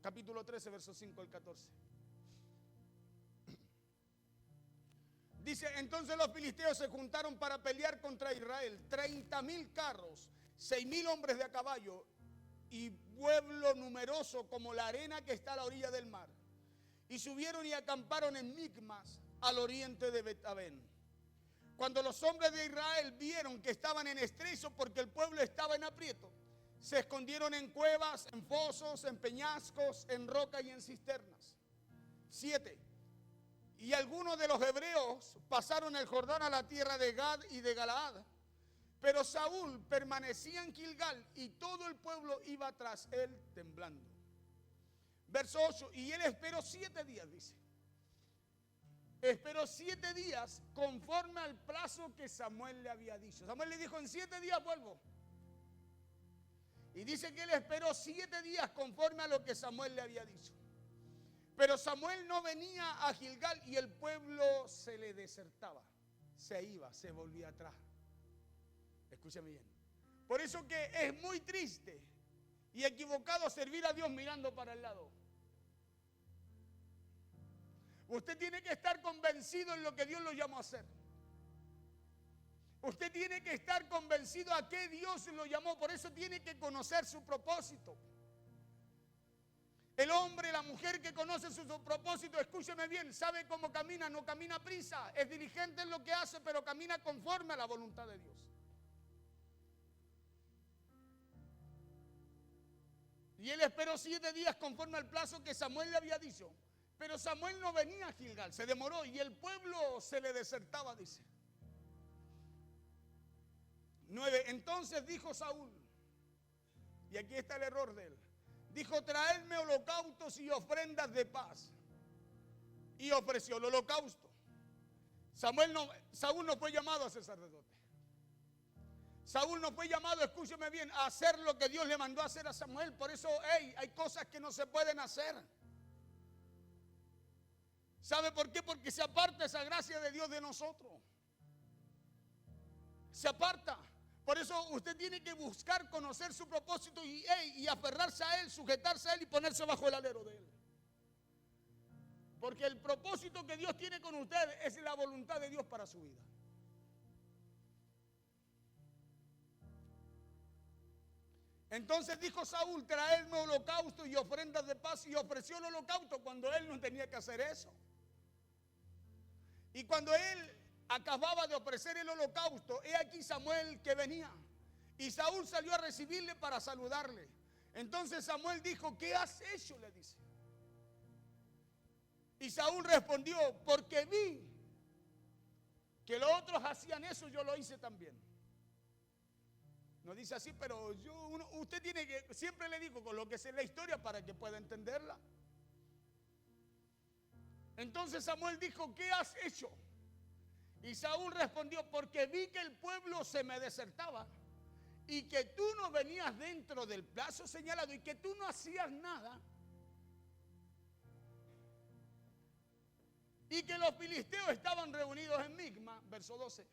capítulo 13, versos 5 al 14. Dice, entonces los filisteos se juntaron para pelear contra Israel. 30,000 carros, 6,000 hombres de a caballo y pueblo numeroso como la arena que está a la orilla del mar. Y subieron y acamparon en Micmas, al oriente de Bet-Aven. Cuando los hombres de Israel vieron que estaban en estrecho porque el pueblo estaba en aprieto, se escondieron en cuevas, en fosos, en peñascos, en roca y en cisternas. 7. Y algunos de los hebreos pasaron el Jordán a la tierra de Gad y de Galaad. Pero Saúl permanecía en Gilgal y todo el pueblo iba tras él temblando. Verso 8. Y él esperó 7 días, dice. Esperó 7 días conforme al plazo que Samuel le había dicho. Samuel le dijo, en 7 días vuelvo. Y dice que él esperó 7 días conforme a lo que Samuel le había dicho. Pero Samuel no venía a Gilgal y el pueblo se le desertaba. Se iba, se volvía atrás. Escúchame bien. Por eso que es muy triste y equivocado servir a Dios mirando para el lado. Usted tiene que estar convencido en lo que Dios lo llamó a hacer. Usted tiene que estar convencido a qué Dios lo llamó. Por eso tiene que conocer su propósito. El hombre, la mujer que conoce su propósito, escúcheme bien, sabe cómo camina, no camina a prisa. Es diligente en lo que hace, pero camina conforme a la voluntad de Dios. Y él esperó 7 días conforme al plazo que Samuel le había dicho. Pero Samuel no venía a Gilgal, se demoró y el pueblo se le desertaba, dice. 9. Entonces dijo Saúl, y aquí está el error de él, dijo, traedme holocaustos y ofrendas de paz. Y ofreció el holocausto. Saúl no fue llamado a ser sacerdote. Saúl no fue llamado, escúcheme bien, a hacer lo que Dios le mandó a hacer a Samuel. Por eso, hay cosas que no se pueden hacer. ¿Sabe por qué? Porque se aparta esa gracia de Dios de nosotros. Se aparta. Por eso usted tiene que buscar conocer su propósito y aferrarse a él, sujetarse a él y ponerse bajo el alero de él. Porque el propósito que Dios tiene con usted es la voluntad de Dios para su vida. Entonces dijo Saúl, traedme holocausto y ofrendas de paz, y ofreció el holocausto cuando él no tenía que hacer eso. Y cuando él acababa de ofrecer el holocausto, he aquí Samuel que venía. Y Saúl salió a recibirle para saludarle. Entonces Samuel dijo, ¿qué has hecho?, le dice. Y Saúl respondió, porque vi que los otros hacían eso, yo lo hice también. No dice así, pero usted tiene que, siempre le digo con lo que sé la historia para que pueda entenderla. Entonces Samuel dijo, ¿qué has hecho? Y Saúl respondió, porque vi que el pueblo se me desertaba y que tú no venías dentro del plazo señalado y que tú no hacías nada. Y que los filisteos estaban reunidos en Migma, verso 12.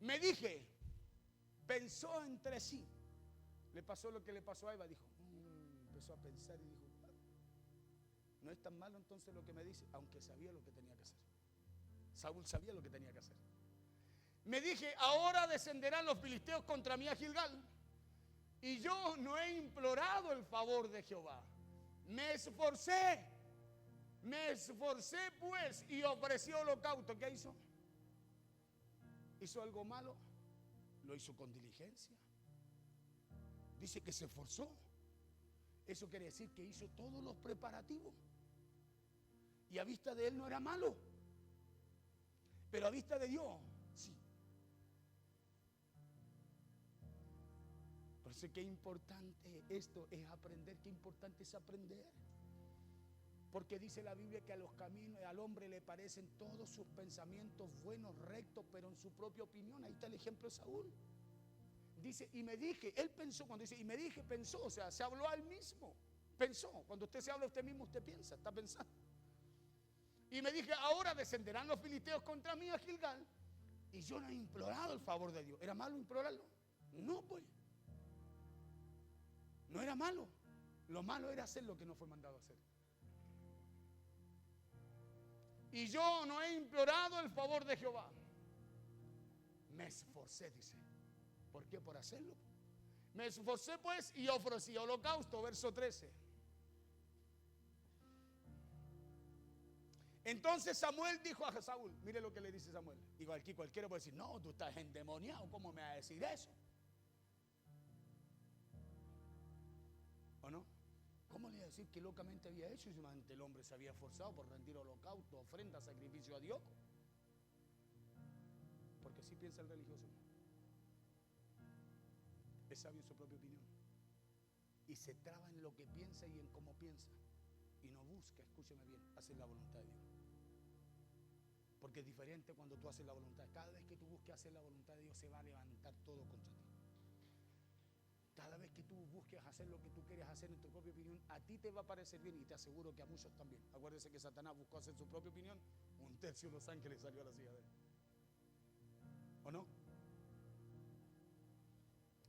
Me dije, pensó entre sí. Le pasó lo que le pasó a Eva, dijo, empezó a pensar y dijo, no es tan malo entonces lo que me dice, aunque sabía lo que tenía que hacer. Saúl sabía lo que tenía que hacer. Me dije, ahora descenderán los filisteos contra mí a Gilgal, y yo no he implorado el favor de Jehová. Me esforcé pues, y ofreció holocausto. ¿Qué hizo? ¿Hizo algo malo? Lo hizo con diligencia. Dice que se esforzó. Eso quiere decir que hizo todos los preparativos. Y a vista de él no era malo. Pero a vista de Dios, sí. Por eso qué importante esto es aprender, qué importante es aprender. Porque dice la Biblia que a los caminos, al hombre le parecen todos sus pensamientos buenos, rectos, pero en su propia opinión. Ahí está el ejemplo de Saúl. Dice, y me dije, él pensó, cuando dice, y me dije, pensó, o sea, se habló a él mismo. Pensó, cuando usted se habla a usted mismo, usted piensa, está pensando. Y me dije, ahora descenderán los filisteos contra mí a Gilgal, y yo no he implorado el favor de Dios. ¿Era malo implorarlo? No, pues. No era malo. Lo malo era hacer lo que no fue mandado a hacer. Y yo no he implorado el favor de Jehová. Me esforcé, dice. ¿Por qué? Por hacerlo. Me esforcé pues y ofrecí holocausto, verso 13. Entonces Samuel dijo a Saúl, mire lo que le dice Samuel. Digo, aquí cualquiera puede decir, no, tú estás endemoniado, ¿cómo me va a decir eso? ¿O no? ¿Cómo le iba a decir que locamente había hecho si ante el hombre se había esforzado por rendir holocausto, ofrenda, sacrificio a Dios? Porque así piensa el religioso. Es sabio en su propia opinión. Y se traba en lo que piensa y en cómo piensa. Y no busca, escúcheme bien, hacer la voluntad de Dios. Porque es diferente cuando tú haces la voluntad. Cada vez que tú busques hacer la voluntad de Dios, se va a levantar todo contra ti. Cada vez que tú busques hacer lo que tú quieres hacer en tu propia opinión, a ti te va a parecer bien y te aseguro que a muchos también. Acuérdese que Satanás buscó hacer su propia opinión, 1/3 de los ángeles salió a la silla de él. ¿O no?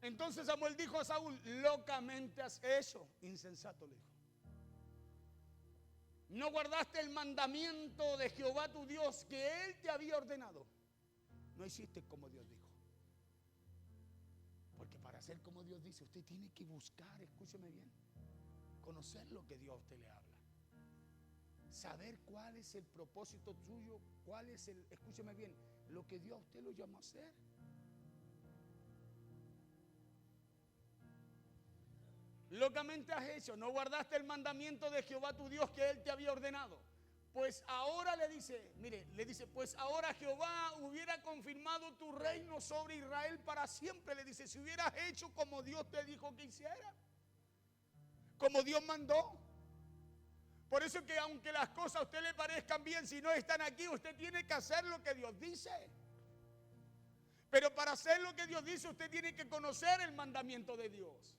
Entonces Samuel dijo a Saúl, locamente has hecho, insensato le dijo. No guardaste el mandamiento de Jehová tu Dios que Él te había ordenado. No hiciste como Dios dijo. Porque para ser como Dios dice, usted tiene que buscar, escúcheme bien, conocer lo que Dios a usted le habla. Saber cuál es el propósito suyo, cuál es el, escúcheme bien, lo que Dios a usted lo llamó a hacer. Locamente has hecho, no guardaste el mandamiento de Jehová tu Dios que Él te había ordenado. Pues ahora le dice, mire, le dice, pues ahora Jehová hubiera confirmado tu reino sobre Israel para siempre. Le dice, si hubieras hecho como Dios te dijo que hiciera, como Dios mandó. Por eso que aunque las cosas a usted le parezcan bien, si no están aquí, usted tiene que hacer lo que Dios dice. Pero para hacer lo que Dios dice, usted tiene que conocer el mandamiento de Dios.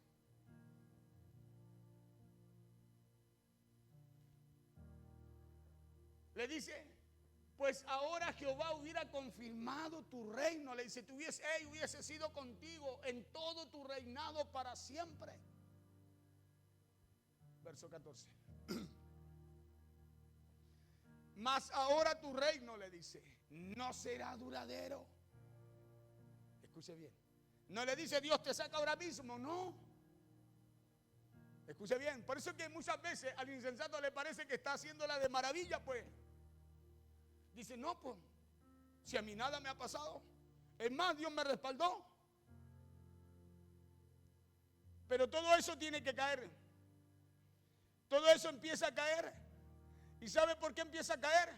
Le dice, pues ahora Jehová hubiera confirmado tu reino. Le dice, hubiese sido contigo en todo tu reinado para siempre. Verso 14. Mas ahora tu reino, le dice, no será duradero. Escuche bien. No le dice Dios te saca ahora mismo, no. Escuche bien. Por eso que muchas veces al insensato le parece que está haciéndola de maravilla, pues. Dice, no, pues, si a mí nada me ha pasado. Es más, Dios me respaldó. Pero todo eso tiene que caer. Todo eso empieza a caer. ¿Y sabe por qué empieza a caer?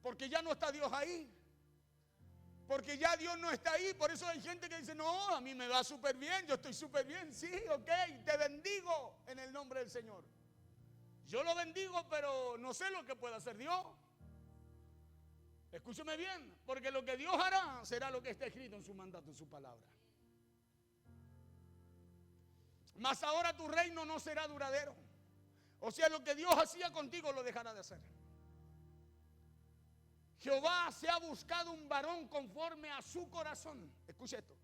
Porque ya no está Dios ahí. Porque ya Dios no está ahí. Por eso hay gente que dice, no, a mí me va súper bien, yo estoy súper bien. Sí, ok, te bendigo en el nombre del Señor. Yo lo bendigo, pero no sé lo que puede hacer Dios. Escúcheme bien, porque lo que Dios hará será lo que está escrito en su mandato, en su palabra. Mas ahora tu reino no será duradero. O sea, lo que Dios hacía contigo lo dejará de hacer. Jehová se ha buscado un varón conforme a su corazón. Escuche esto.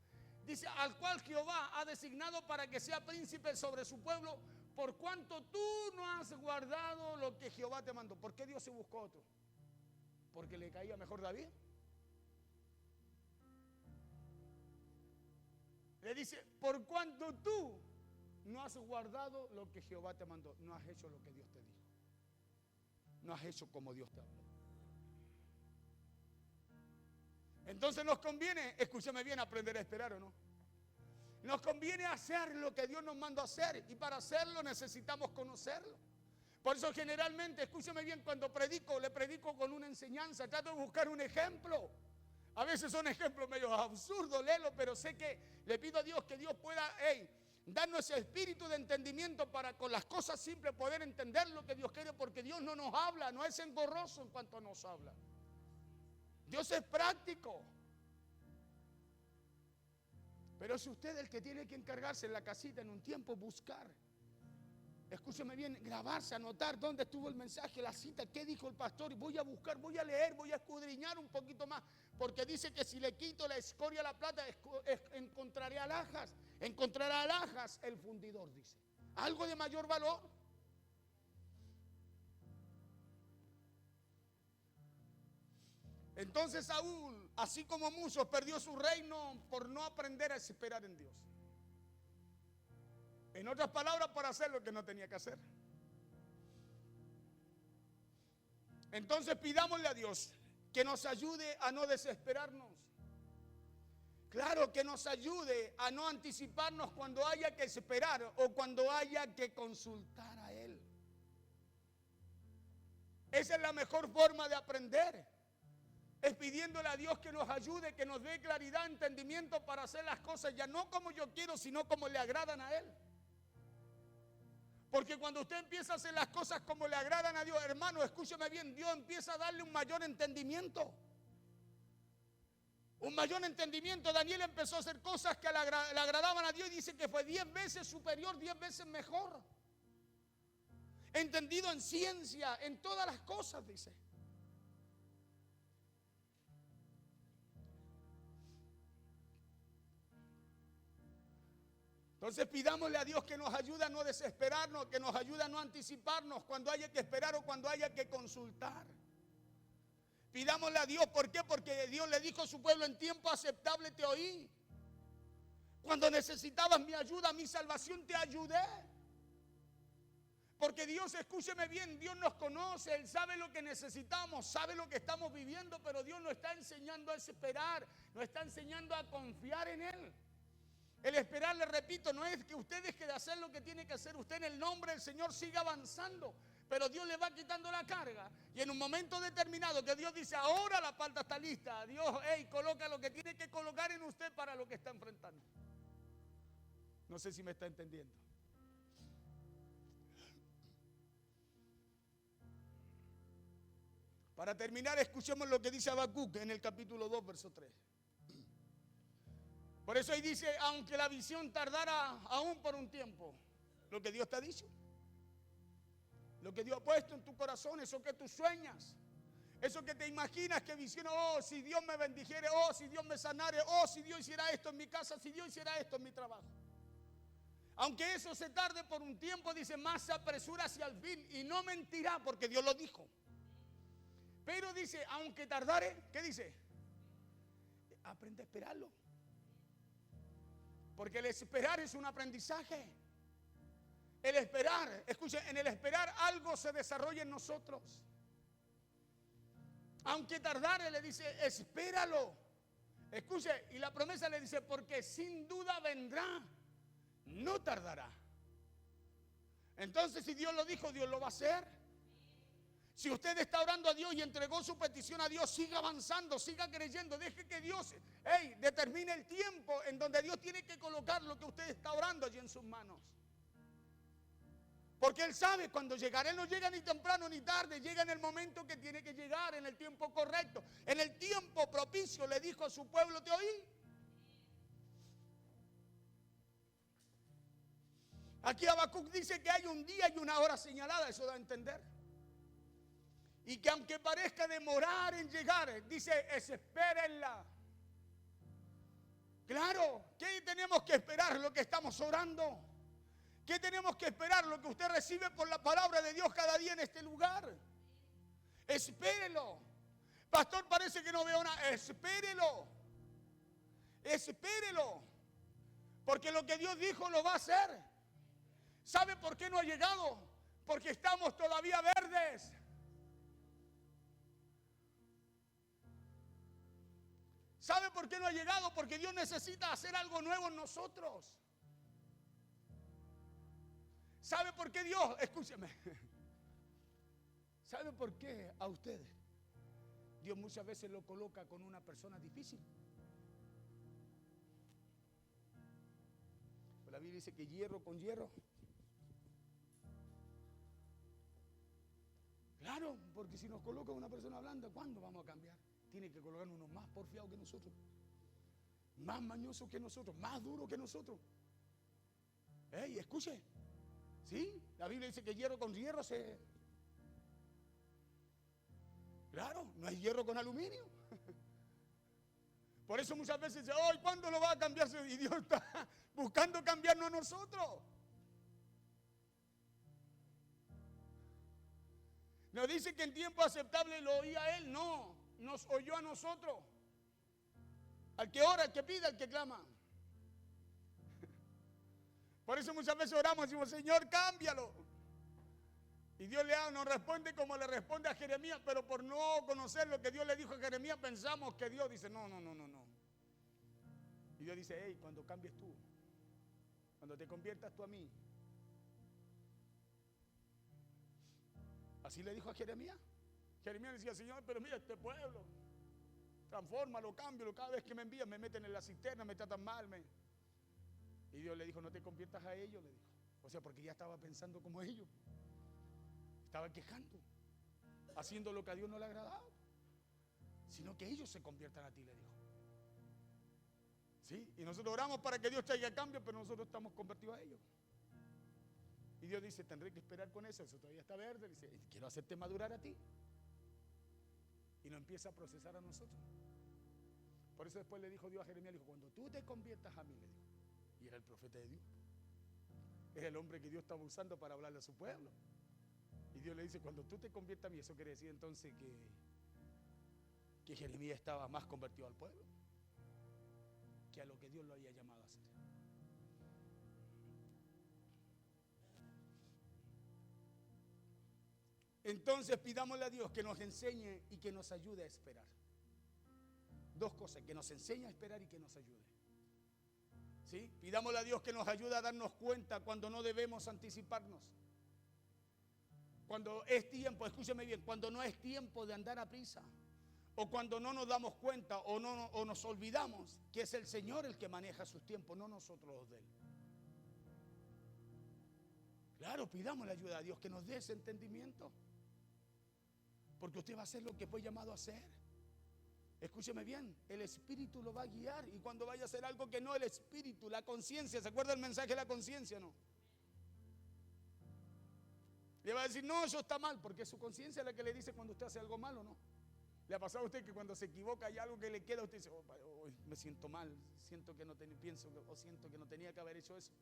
Dice, al cual Jehová ha designado para que sea príncipe sobre su pueblo, por cuanto tú no has guardado lo que Jehová te mandó. ¿Por qué Dios se buscó otro? ¿Porque le caía mejor David? Le dice, por cuanto tú no has guardado lo que Jehová te mandó, no has hecho lo que Dios te dijo, no has hecho como Dios te habló. Entonces nos conviene, escúchame bien, aprender a esperar, ¿o no? Nos conviene hacer lo que Dios nos mandó a hacer, y para hacerlo necesitamos conocerlo. Por eso generalmente, escúchame bien, cuando predico, le predico con una enseñanza, trato de buscar un ejemplo. A veces son ejemplos medio absurdos, léelo, pero sé que le pido a Dios que Dios pueda darnos ese espíritu de entendimiento para con las cosas simples poder entender lo que Dios quiere, porque Dios no nos habla, no es engorroso en cuanto nos habla. Dios es práctico. Pero es usted el que tiene que encargarse en la casita en un tiempo, buscar. Escúcheme bien, grabarse, anotar dónde estuvo el mensaje, la cita, qué dijo el pastor. Y voy a buscar, voy a leer, voy a escudriñar un poquito más. Porque dice que si le quito la escoria a la plata, encontraré alhajas. Encontrará alhajas el fundidor, dice. Algo de mayor valor. Entonces Saúl, así como muchos, perdió su reino por no aprender a esperar en Dios. En otras palabras, para hacer lo que no tenía que hacer. Entonces pidámosle a Dios que nos ayude a no desesperarnos. Claro, que nos ayude a no anticiparnos cuando haya que esperar o cuando haya que consultar a Él. Esa es la mejor forma de aprender. Es pidiéndole a Dios que nos ayude, que nos dé claridad, entendimiento para hacer las cosas ya no como yo quiero, sino como le agradan a Él. Porque cuando usted empieza a hacer las cosas como le agradan a Dios, hermano, escúcheme bien, Dios empieza a darle un mayor entendimiento. Un mayor entendimiento. Daniel empezó a hacer cosas que le agradaban a Dios y dice que fue 10 veces superior, 10 veces mejor. Entendido en ciencia, en todas las cosas, dice. Entonces pidámosle a Dios que nos ayude a no desesperarnos, que nos ayude a no anticiparnos cuando haya que esperar o cuando haya que consultar. Pidámosle a Dios, ¿por qué? Porque Dios le dijo a su pueblo: en tiempo aceptable te oí. Cuando necesitabas mi ayuda, mi salvación, te ayudé. Porque Dios, escúcheme bien, Dios nos conoce, Él sabe lo que necesitamos, sabe lo que estamos viviendo, pero Dios nos está enseñando a esperar, nos está enseñando a confiar en Él. El esperar, le repito, no es que usted deje de hacer lo que tiene que hacer. Usted en el nombre del Señor siga avanzando, pero Dios le va quitando la carga. Y en un momento determinado que Dios dice: ahora la palta está lista, Dios, coloca lo que tiene que colocar en usted para lo que está enfrentando. No sé si me está entendiendo. Para terminar, escuchemos lo que dice Habacuc en el capítulo 2, verso 3. Por eso ahí dice: aunque la visión tardara aún por un tiempo, lo que Dios te ha dicho, lo que Dios ha puesto en tu corazón, eso que tú sueñas, eso que te imaginas que visiona: oh, si Dios me bendijere, oh, si Dios me sanare, oh, si Dios hiciera esto en mi casa, si Dios hiciera esto en mi trabajo. Aunque eso se tarde por un tiempo, dice, más se apresura hacia el fin, y no mentirá, porque Dios lo dijo. Pero dice, aunque tardare, ¿qué dice? Aprende a esperarlo. Porque el esperar es un aprendizaje. El esperar, escuche, en el esperar algo se desarrolla en nosotros. Aunque tardare, le dice, espéralo. Escuche, y la promesa le dice, porque sin duda vendrá, no tardará. Entonces, si Dios lo dijo, Dios lo va a hacer. Si usted está orando a Dios y entregó su petición a Dios, siga avanzando, siga creyendo. Deje que Dios determine el tiempo en donde Dios tiene que colocar lo que usted está orando allí en sus manos. Porque Él sabe cuando llegará. Él no llega ni temprano ni tarde, llega en el momento que tiene que llegar, en el tiempo correcto, en el tiempo propicio. Le dijo a su pueblo: te oí. Aquí Habacuc dice que hay un día y una hora señalada, eso da a entender. Y que aunque parezca demorar en llegar, dice, espérenla. Claro, ¿qué tenemos que esperar? Lo que estamos orando. ¿Qué tenemos que esperar? Lo que usted recibe por la palabra de Dios cada día en este lugar. Espérelo. Pastor, parece que no veo nada. Espérelo. Espérelo. Porque lo que Dios dijo lo va a hacer. ¿Sabe por qué no ha llegado? Porque estamos todavía verdes. ¿Sabe por qué no ha llegado? Porque Dios necesita hacer algo nuevo en nosotros. ¿Sabe por qué Dios? Escúcheme. ¿Sabe por qué a usted Dios muchas veces lo coloca con una persona difícil? La Biblia dice que hierro con hierro. Claro, porque si nos coloca una persona blanda, ¿cuándo vamos a cambiar? Tiene que colocar uno más porfiado que nosotros, más mañoso que nosotros, más duro que nosotros. Escuche, ¿sí? La Biblia dice que hierro con hierro se... Claro, no hay hierro con aluminio. Por eso muchas veces dice, ¡ay! ¿Cuándo lo va a cambiar? Y Dios está buscando cambiarnos a nosotros. Nos dice que en tiempo aceptable lo oía a Él, no. Nos oyó a nosotros. Al que ora, al que pide, al que clama. Por eso muchas veces oramos y decimos, Señor, cámbialo. Y Dios nos responde como le responde a Jeremías, pero por no conocer lo que Dios le dijo a Jeremías, pensamos que Dios dice, no. Y Dios dice, hey, cuando cambies tú, cuando te conviertas tú a mí. Así le dijo a Jeremías. Jeremías decía, Señor, pero mira este pueblo, transfórmalo, cámbialo, cada vez que me envían me meten en la cisterna, me tratan mal. Y Dios le dijo, no te conviertas a ellos, le dijo. O sea, porque ya estaba pensando como ellos. Estaba quejando, haciendo lo que a Dios no le agradaba, sino que ellos se conviertan a ti, le dijo. ¿Sí? Y nosotros oramos para que Dios traiga cambio, pero nosotros estamos convertidos a ellos. Y Dios dice, tendré que esperar con eso todavía está verde. Dice, quiero hacerte madurar a ti. Y lo empieza a procesar a nosotros. Por eso después le dijo Dios a Jeremías, le dijo, cuando tú te conviertas a mí, le dijo. Y era el profeta de Dios. Era el hombre que Dios estaba usando para hablarle a su pueblo. Y Dios le dice, cuando tú te conviertas a mí, eso quiere decir entonces que Jeremías estaba más convertido al pueblo que a lo que Dios lo había llamado a hacer. Entonces pidámosle a Dios que nos enseñe y que nos ayude a esperar. Dos cosas, que nos enseñe a esperar y que nos ayude. ¿Sí? Pidámosle a Dios que nos ayude a darnos cuenta cuando no debemos anticiparnos. Cuando es tiempo, escúcheme bien, cuando no es tiempo de andar a prisa, o cuando no nos damos cuenta o nos olvidamos que es el Señor el que maneja sus tiempos, no nosotros los de Él. Claro, pidamos la ayuda a Dios que nos dé ese entendimiento, porque usted va a hacer lo que fue llamado a hacer. Escúcheme bien, el Espíritu lo va a guiar, y cuando vaya a hacer algo que no, el Espíritu, la conciencia, ¿se acuerda el mensaje de la conciencia, no? Le va a decir, no, eso está mal, porque es su conciencia la que le dice cuando usted hace algo malo, ¿no? ¿Le ha pasado a usted que cuando se equivoca hay algo que le queda, usted dice, oh, me siento mal, siento que no siento que no tenía que haber hecho eso?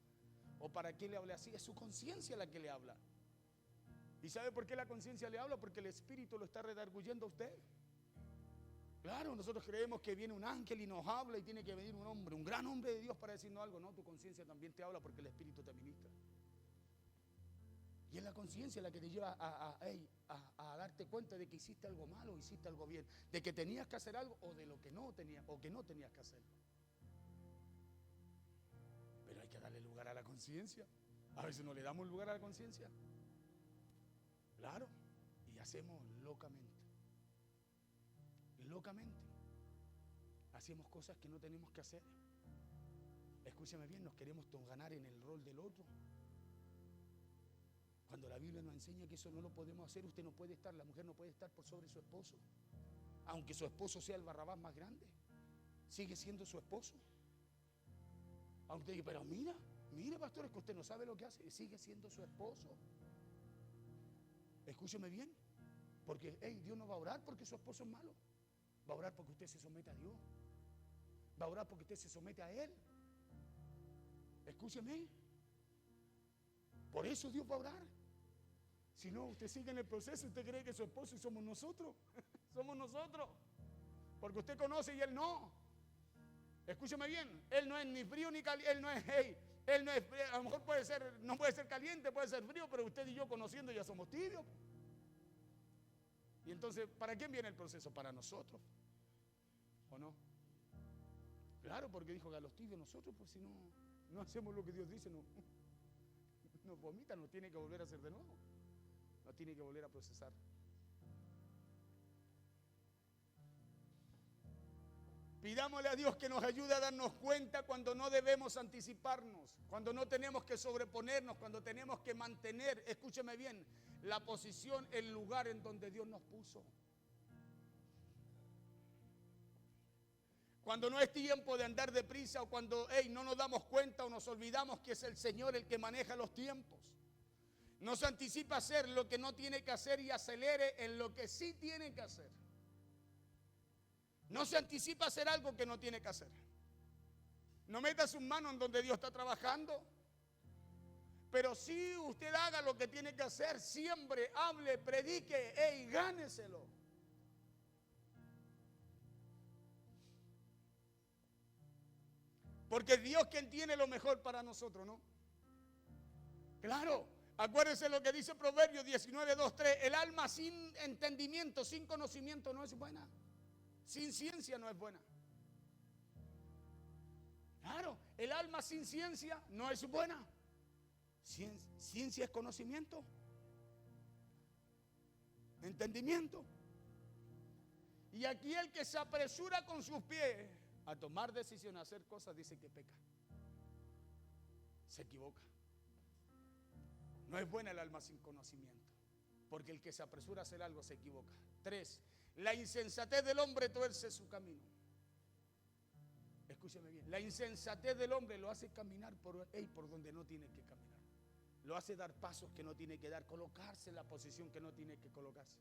¿O para qué le hablé así? Es su conciencia la que le habla. ¿Y sabe por qué la conciencia le habla? Porque el Espíritu lo está redarguyendo a usted. Claro, nosotros creemos que viene un ángel y nos habla y tiene que venir un hombre, un gran hombre de Dios para decirnos algo. No, tu conciencia también te habla porque el Espíritu te ministra. Y es la conciencia la que te lleva a darte cuenta de que hiciste algo malo o hiciste algo bien, de que tenías que hacer algo o de lo que no tenías o que no tenías que hacerlo. Pero hay que darle lugar a la conciencia. A veces no le damos lugar a la conciencia. Claro, y hacemos locamente. Locamente. Hacemos cosas que no tenemos que hacer. Escúcheme bien, nos queremos ganar en el rol del otro. Cuando la Biblia nos enseña que eso no lo podemos hacer, usted no puede estar, la mujer no puede estar por sobre su esposo. Aunque su esposo sea el Barrabás más grande, sigue siendo su esposo. Aunque usted diga, pero mire pastor, es que usted no sabe lo que hace, sigue siendo su esposo. Escúcheme bien, porque Dios no va a orar porque su esposo es malo. Va a orar porque usted se somete a Dios. Va a orar porque usted se somete a Él. Escúcheme. Por eso Dios va a orar. Si no, usted sigue en el proceso y usted cree que su esposo y somos nosotros. Somos nosotros. Porque usted conoce y Él no. Escúcheme bien. Él no es ni frío ni caliente. Él no es, a lo mejor no puede ser caliente, puede ser frío, pero usted y yo conociendo ya somos tibios. Y entonces, ¿para quién viene el proceso? Para nosotros. ¿O no? Claro, porque dijo que a los tibios nosotros, pues si no hacemos lo que Dios dice, nos vomita, nos tiene que volver a hacer de nuevo. Nos tiene que volver a procesar. Pidámosle a Dios que nos ayude a darnos cuenta cuando no debemos anticiparnos, cuando no tenemos que sobreponernos, cuando tenemos que mantener, escúcheme bien, la posición, el lugar en donde Dios nos puso. Cuando no es tiempo de andar deprisa o cuando no nos damos cuenta o nos olvidamos que es el Señor el que maneja los tiempos. No se anticipa a hacer lo que no tiene que hacer y acelere en lo que sí tiene que hacer. No se anticipa a hacer algo que no tiene que hacer. No meta sus manos en donde Dios está trabajando. Pero sí usted haga lo que tiene que hacer. Siembre, hable, predique, gáneselo. Porque es Dios quien tiene lo mejor para nosotros, ¿no? Claro, Acuérdense lo que dice Proverbios 19, 2, 3. El alma sin entendimiento, sin conocimiento no es buena. Sin ciencia no es buena. Claro, el alma sin ciencia no es buena. Ciencia es conocimiento. Entendimiento. Y aquí el que se apresura con sus pies a tomar decisiones, a hacer cosas, dice que peca. Se equivoca. No es buena el alma sin conocimiento, porque el que se apresura a hacer algo se equivoca. 3. La insensatez del hombre tuerce su camino. Escúcheme bien. La insensatez del hombre lo hace caminar por donde no tiene que caminar. Lo hace dar pasos que no tiene que dar, colocarse en la posición que no tiene que colocarse.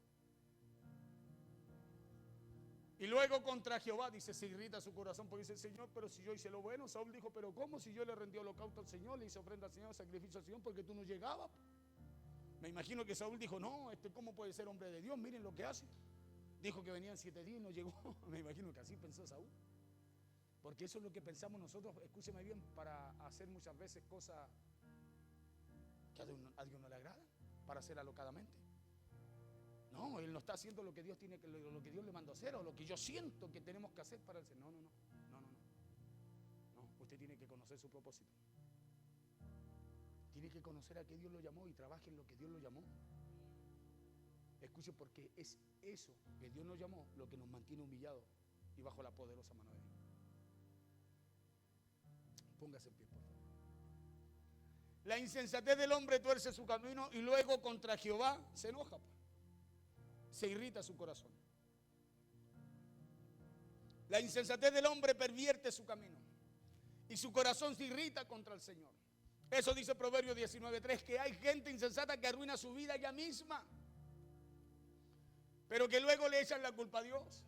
Y luego contra Jehová, dice, se irrita su corazón porque dice, Señor, pero si yo hice lo bueno. Saúl dijo, pero ¿cómo? Si yo le rendí holocausto al Señor, le hice ofrenda al Señor, sacrificio al Señor, porque tú no llegabas. Me imagino que Saúl dijo, no, ¿cómo puede ser hombre de Dios? Miren lo que hace. Dijo que venían 7 días y no llegó. Me imagino que así pensó Saúl. Porque eso es lo que pensamos nosotros, escúcheme bien, para hacer muchas veces cosas que a Dios no le agradan, para hacer alocadamente. No, él no está haciendo lo que Dios tiene, lo que Dios le mandó a hacer, o lo que yo siento que tenemos que hacer para el Señor. No, usted tiene que conocer su propósito. Tiene que conocer a qué Dios lo llamó y trabaje en lo que Dios lo llamó. Escuche, porque es eso que Dios nos llamó lo que nos mantiene humillados y bajo la poderosa mano de Dios. Póngase en pie, por favor. La insensatez del hombre tuerce su camino y luego contra Jehová se enoja. Se irrita su corazón. La insensatez del hombre pervierte su camino y su corazón se irrita contra el Señor. Eso dice Proverbios 19:3, que hay gente insensata que arruina su vida ella misma, pero que luego le echan la culpa a Dios.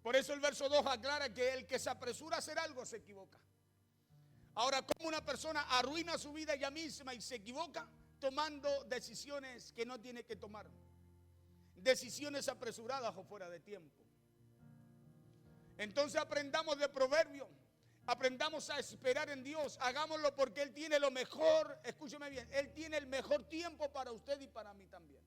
Por eso el verso 2 aclara que el que se apresura a hacer algo se equivoca. Ahora, ¿cómo una persona arruina su vida ella misma y se equivoca? Tomando decisiones que no tiene que tomar. Decisiones apresuradas o fuera de tiempo. Entonces aprendamos de Proverbios. Aprendamos a esperar en Dios. Hagámoslo porque Él tiene lo mejor. Escúcheme bien. Él tiene el mejor tiempo para usted y para mí también.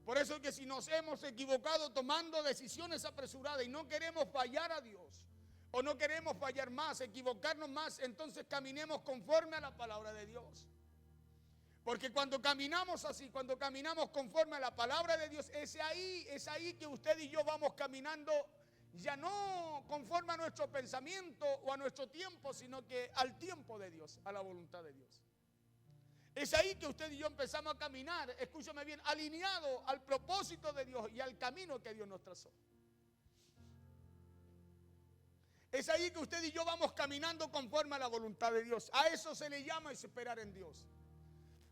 Por eso es que si nos hemos equivocado tomando decisiones apresuradas y no queremos fallar a Dios, o no queremos fallar más, equivocarnos más, entonces caminemos conforme a la palabra de Dios. Porque cuando caminamos así, cuando caminamos conforme a la palabra de Dios, es ahí que usted y yo vamos caminando, ya no conforme a nuestro pensamiento o a nuestro tiempo, sino que al tiempo de Dios, a la voluntad de Dios. Es ahí que usted y yo empezamos a caminar, escúchame bien, alineado al propósito de Dios y al camino que Dios nos trazó. Es ahí que usted y yo vamos caminando conforme a la voluntad de Dios. A eso se le llama esperar en Dios.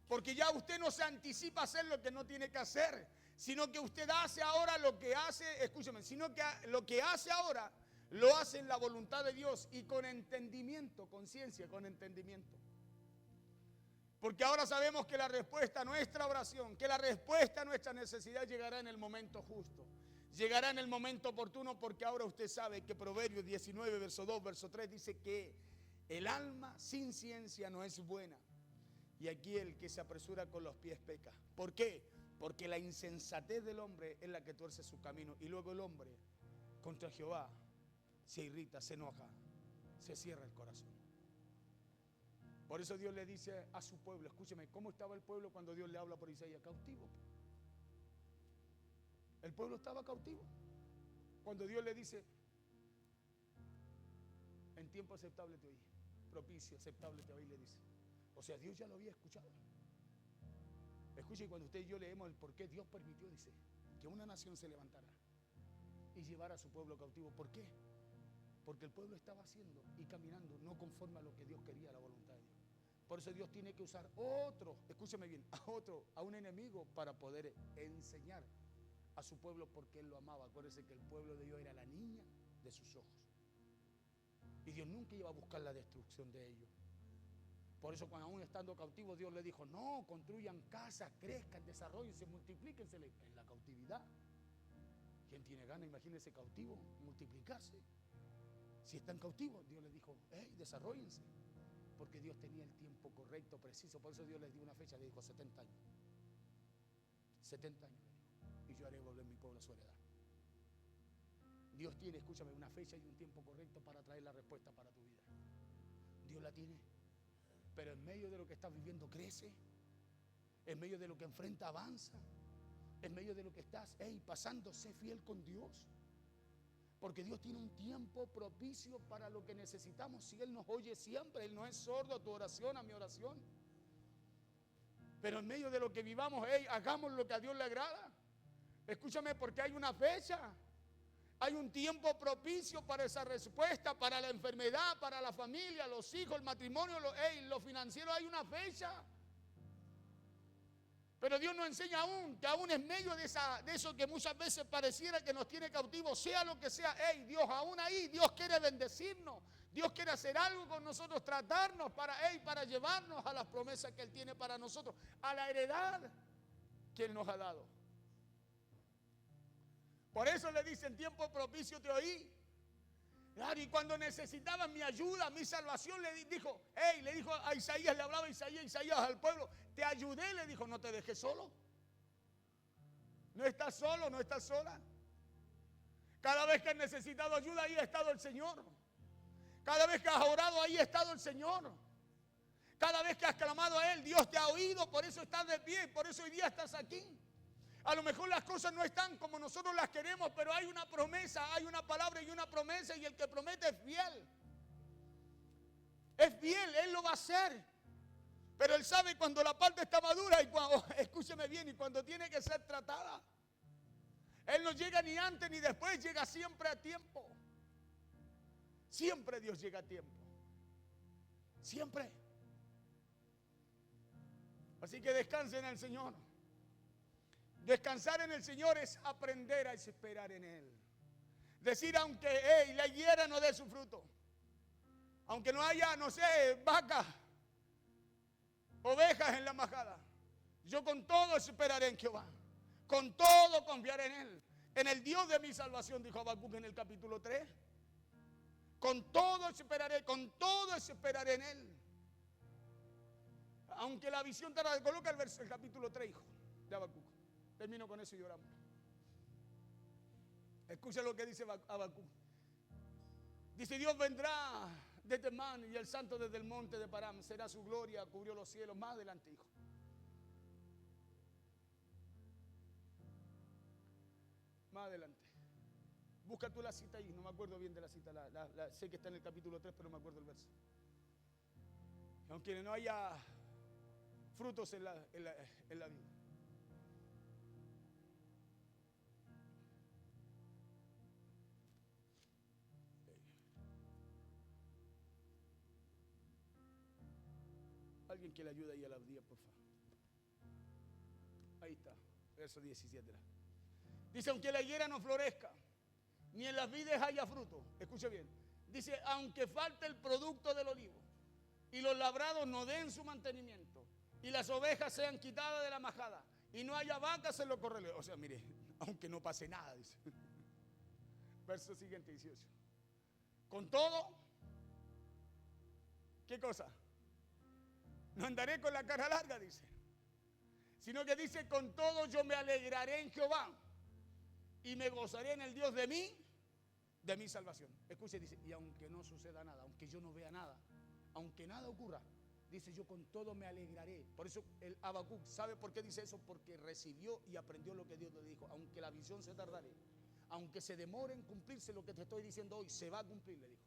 Porque ya usted no se anticipa a hacer lo que no tiene que hacer, sino que usted hace ahora lo que hace, escúcheme, sino que lo que hace ahora lo hace en la voluntad de Dios y con entendimiento, conciencia, con entendimiento. Porque ahora sabemos que la respuesta a nuestra oración, que la respuesta a nuestra necesidad llegará en el momento justo. Llegará en el momento oportuno, porque ahora usted sabe que Proverbios 19, verso 2, verso 3 dice que el alma sin ciencia no es buena. Y aquí el que se apresura con los pies peca. ¿Por qué? Porque la insensatez del hombre es la que tuerce su camino. Y luego el hombre contra Jehová se irrita, se enoja, se cierra el corazón. Por eso Dios le dice a su pueblo, escúcheme, ¿cómo estaba el pueblo cuando Dios le habla por Isaías? Cautivo. El pueblo estaba cautivo. Cuando Dios le dice, en tiempo aceptable te oí, propicio, aceptable te oí, le dice. O sea, Dios ya lo había escuchado. Escuche, cuando usted y yo leemos el por qué Dios permitió, dice, que una nación se levantara y llevara a su pueblo cautivo. ¿Por qué? Porque el pueblo estaba haciendo y caminando no conforme a lo que Dios quería, a la voluntad de Dios. Por eso Dios tiene que usar otro, escúcheme bien, a un enemigo para poder enseñar a su pueblo porque Él lo amaba. Acuérdense que el pueblo de Dios era la niña de sus ojos. Y Dios nunca iba a buscar la destrucción de ellos. Por eso cuando aún estando cautivos Dios le dijo, no, construyan casas, crezcan, desarrollense, multiplíquense en la cautividad. ¿Quién tiene ganas, imagínense cautivo, multiplicarse? Si están cautivos, Dios les dijo, desarróllense. Porque Dios tenía el tiempo correcto, preciso. Por eso Dios les dio una fecha, le dijo 70 años. 70 años le dijo. Y yo haré volver mi pueblo a su heredad. Dios tiene, escúchame, una fecha y un tiempo correcto para traer la respuesta para tu vida. Dios la tiene. Pero en medio de lo que estás viviendo crece. En medio de lo que enfrenta avanza. En medio de lo que estás pasando, sé fiel con Dios. Porque Dios tiene un tiempo propicio para lo que necesitamos. Si Él nos oye siempre, Él no es sordo a tu oración, a mi oración. Pero en medio de lo que vivamos, hagamos lo que a Dios le agrada. Escúchame, porque hay una fecha. Hay un tiempo propicio para esa respuesta, para la enfermedad, para la familia, los hijos, el matrimonio, lo financiero. Hay una fecha. Pero Dios nos enseña que aún en medio de eso que muchas veces pareciera que nos tiene cautivos, sea lo que sea, Dios aún ahí, Dios quiere bendecirnos, Dios quiere hacer algo con nosotros, tratarnos para llevarnos a las promesas que Él tiene para nosotros, a la heredad que Él nos ha dado. Por eso le dice, en tiempo propicio te oí. Claro, y cuando necesitaban mi ayuda, mi salvación, le dijo a Isaías, le hablaba Isaías al pueblo, te ayudé, le dijo, no te dejes solo. No estás solo, no estás sola. Cada vez que has necesitado ayuda, ahí ha estado el Señor. Cada vez que has orado, ahí ha estado el Señor. Cada vez que has clamado a Él, Dios te ha oído, por eso estás de pie, por eso hoy día estás aquí. A lo mejor las cosas no están como nosotros las queremos, pero hay una promesa, hay una palabra y una promesa, y el que promete es fiel. Es fiel, Él lo va a hacer. Pero Él sabe cuando la parte está madura y cuando, escúcheme bien, y cuando tiene que ser tratada. Él no llega ni antes ni después, llega siempre a tiempo. Siempre Dios llega a tiempo. Siempre. Así que descansen en el Señor. Descansar en el Señor es aprender a esperar en Él. Decir, aunque la higuera no dé su fruto, aunque no haya, no sé, vacas, ovejas en la majada, yo con todo esperaré en Jehová. Con todo confiaré en Él. En el Dios de mi salvación, dijo Habacuc en el capítulo 3. Con todo esperaré en Él. Aunque la visión tarde, coloca el capítulo 3, hijo, de Habacuc. Termino con eso y oramos. Escucha lo que dice Habacuc. Dice, Dios vendrá de Temán y el santo desde el monte de Param. Será su gloria, cubrió los cielos. Más adelante, hijo. Más adelante. Busca tú la cita ahí. No me acuerdo bien de la cita. Sé que está en el capítulo 3, pero no me acuerdo el verso. Aunque no haya frutos en la vida. Alguien que le ayude ahí a la audiencia, por favor. Ahí está, verso 17. Dice, aunque la higuera no florezca, ni en las vides haya fruto. Escuche bien. Dice, aunque falte el producto del olivo, y los labrados no den su mantenimiento, y las ovejas sean quitadas de la majada, y no haya vacas en los corrales. O sea, mire, aunque no pase nada, dice. Verso siguiente, 18. Con todo, ¿qué cosa? No andaré con la cara larga, dice. Sino que dice, con todo yo me alegraré en Jehová y me gozaré en el Dios de mi salvación. Escuche, dice, y aunque no suceda nada, aunque yo no vea nada, aunque nada ocurra, dice, yo con todo me alegraré. Por eso el Habacuc, ¿sabe por qué dice eso? Porque recibió y aprendió lo que Dios le dijo. Aunque la visión se tardaré, aunque se demore en cumplirse lo que te estoy diciendo hoy, se va a cumplir, le dijo.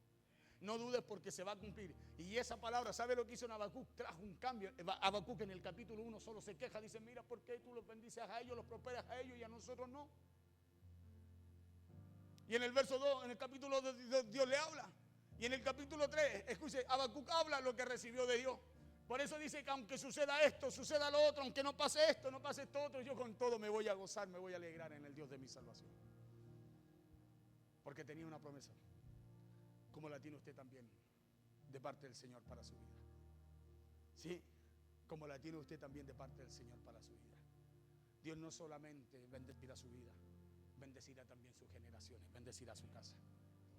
No dudes porque se va a cumplir. Y esa palabra, ¿sabe lo que hizo en Habacuc? Trajo un cambio. Habacuc en el capítulo 1 solo se queja. Dice, mira, ¿por qué tú los bendices a ellos, los prosperas a ellos y a nosotros no? Y en el verso 2, en el capítulo 2, Dios le habla. Y en el capítulo 3, escuche, Habacuc habla lo que recibió de Dios. Por eso dice que aunque suceda esto, suceda lo otro, aunque no pase esto, no pase esto otro, yo con todo me voy a gozar, me voy a alegrar en el Dios de mi salvación. Porque tenía una promesa. Como la tiene usted también de parte del Señor para su vida. Sí, como la tiene usted también de parte del Señor para su vida. Dios no solamente bendecirá su vida, bendecirá también sus generaciones, bendecirá su casa.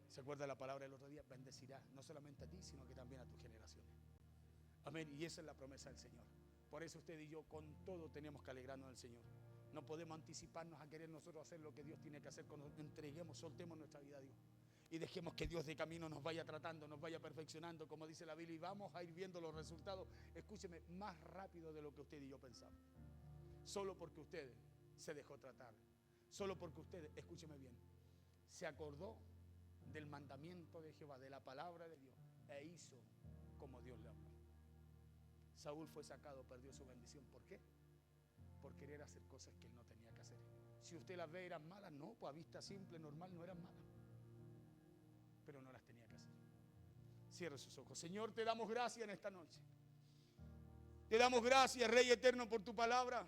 ¿Se acuerda la palabra del otro día? Bendecirá no solamente a ti, sino que también a tus generaciones. Amén. Y esa es la promesa del Señor. Por eso usted y yo con todo tenemos que alegrarnos del Señor. No podemos anticiparnos a querer nosotros hacer lo que Dios tiene que hacer. Cuando entreguemos, soltemos nuestra vida a Dios. Y dejemos que Dios de camino nos vaya tratando, nos vaya perfeccionando, como dice la Biblia. Y vamos a ir viendo los resultados, escúcheme, más rápido de lo que usted y yo pensamos. Solo porque usted se dejó tratar. Solo porque usted, escúcheme bien, se acordó del mandamiento de Jehová, de la palabra de Dios, e hizo como Dios le habló. Saúl fue sacado, perdió su bendición. ¿Por qué? Por querer hacer cosas que él no tenía que hacer. Si usted las ve eran malas, no, pues a vista simple, normal, no eran malas, pero no las tenía que hacer. Cierre sus ojos. Señor, te damos gracias en esta noche. Te damos gracias, Rey eterno, por tu palabra.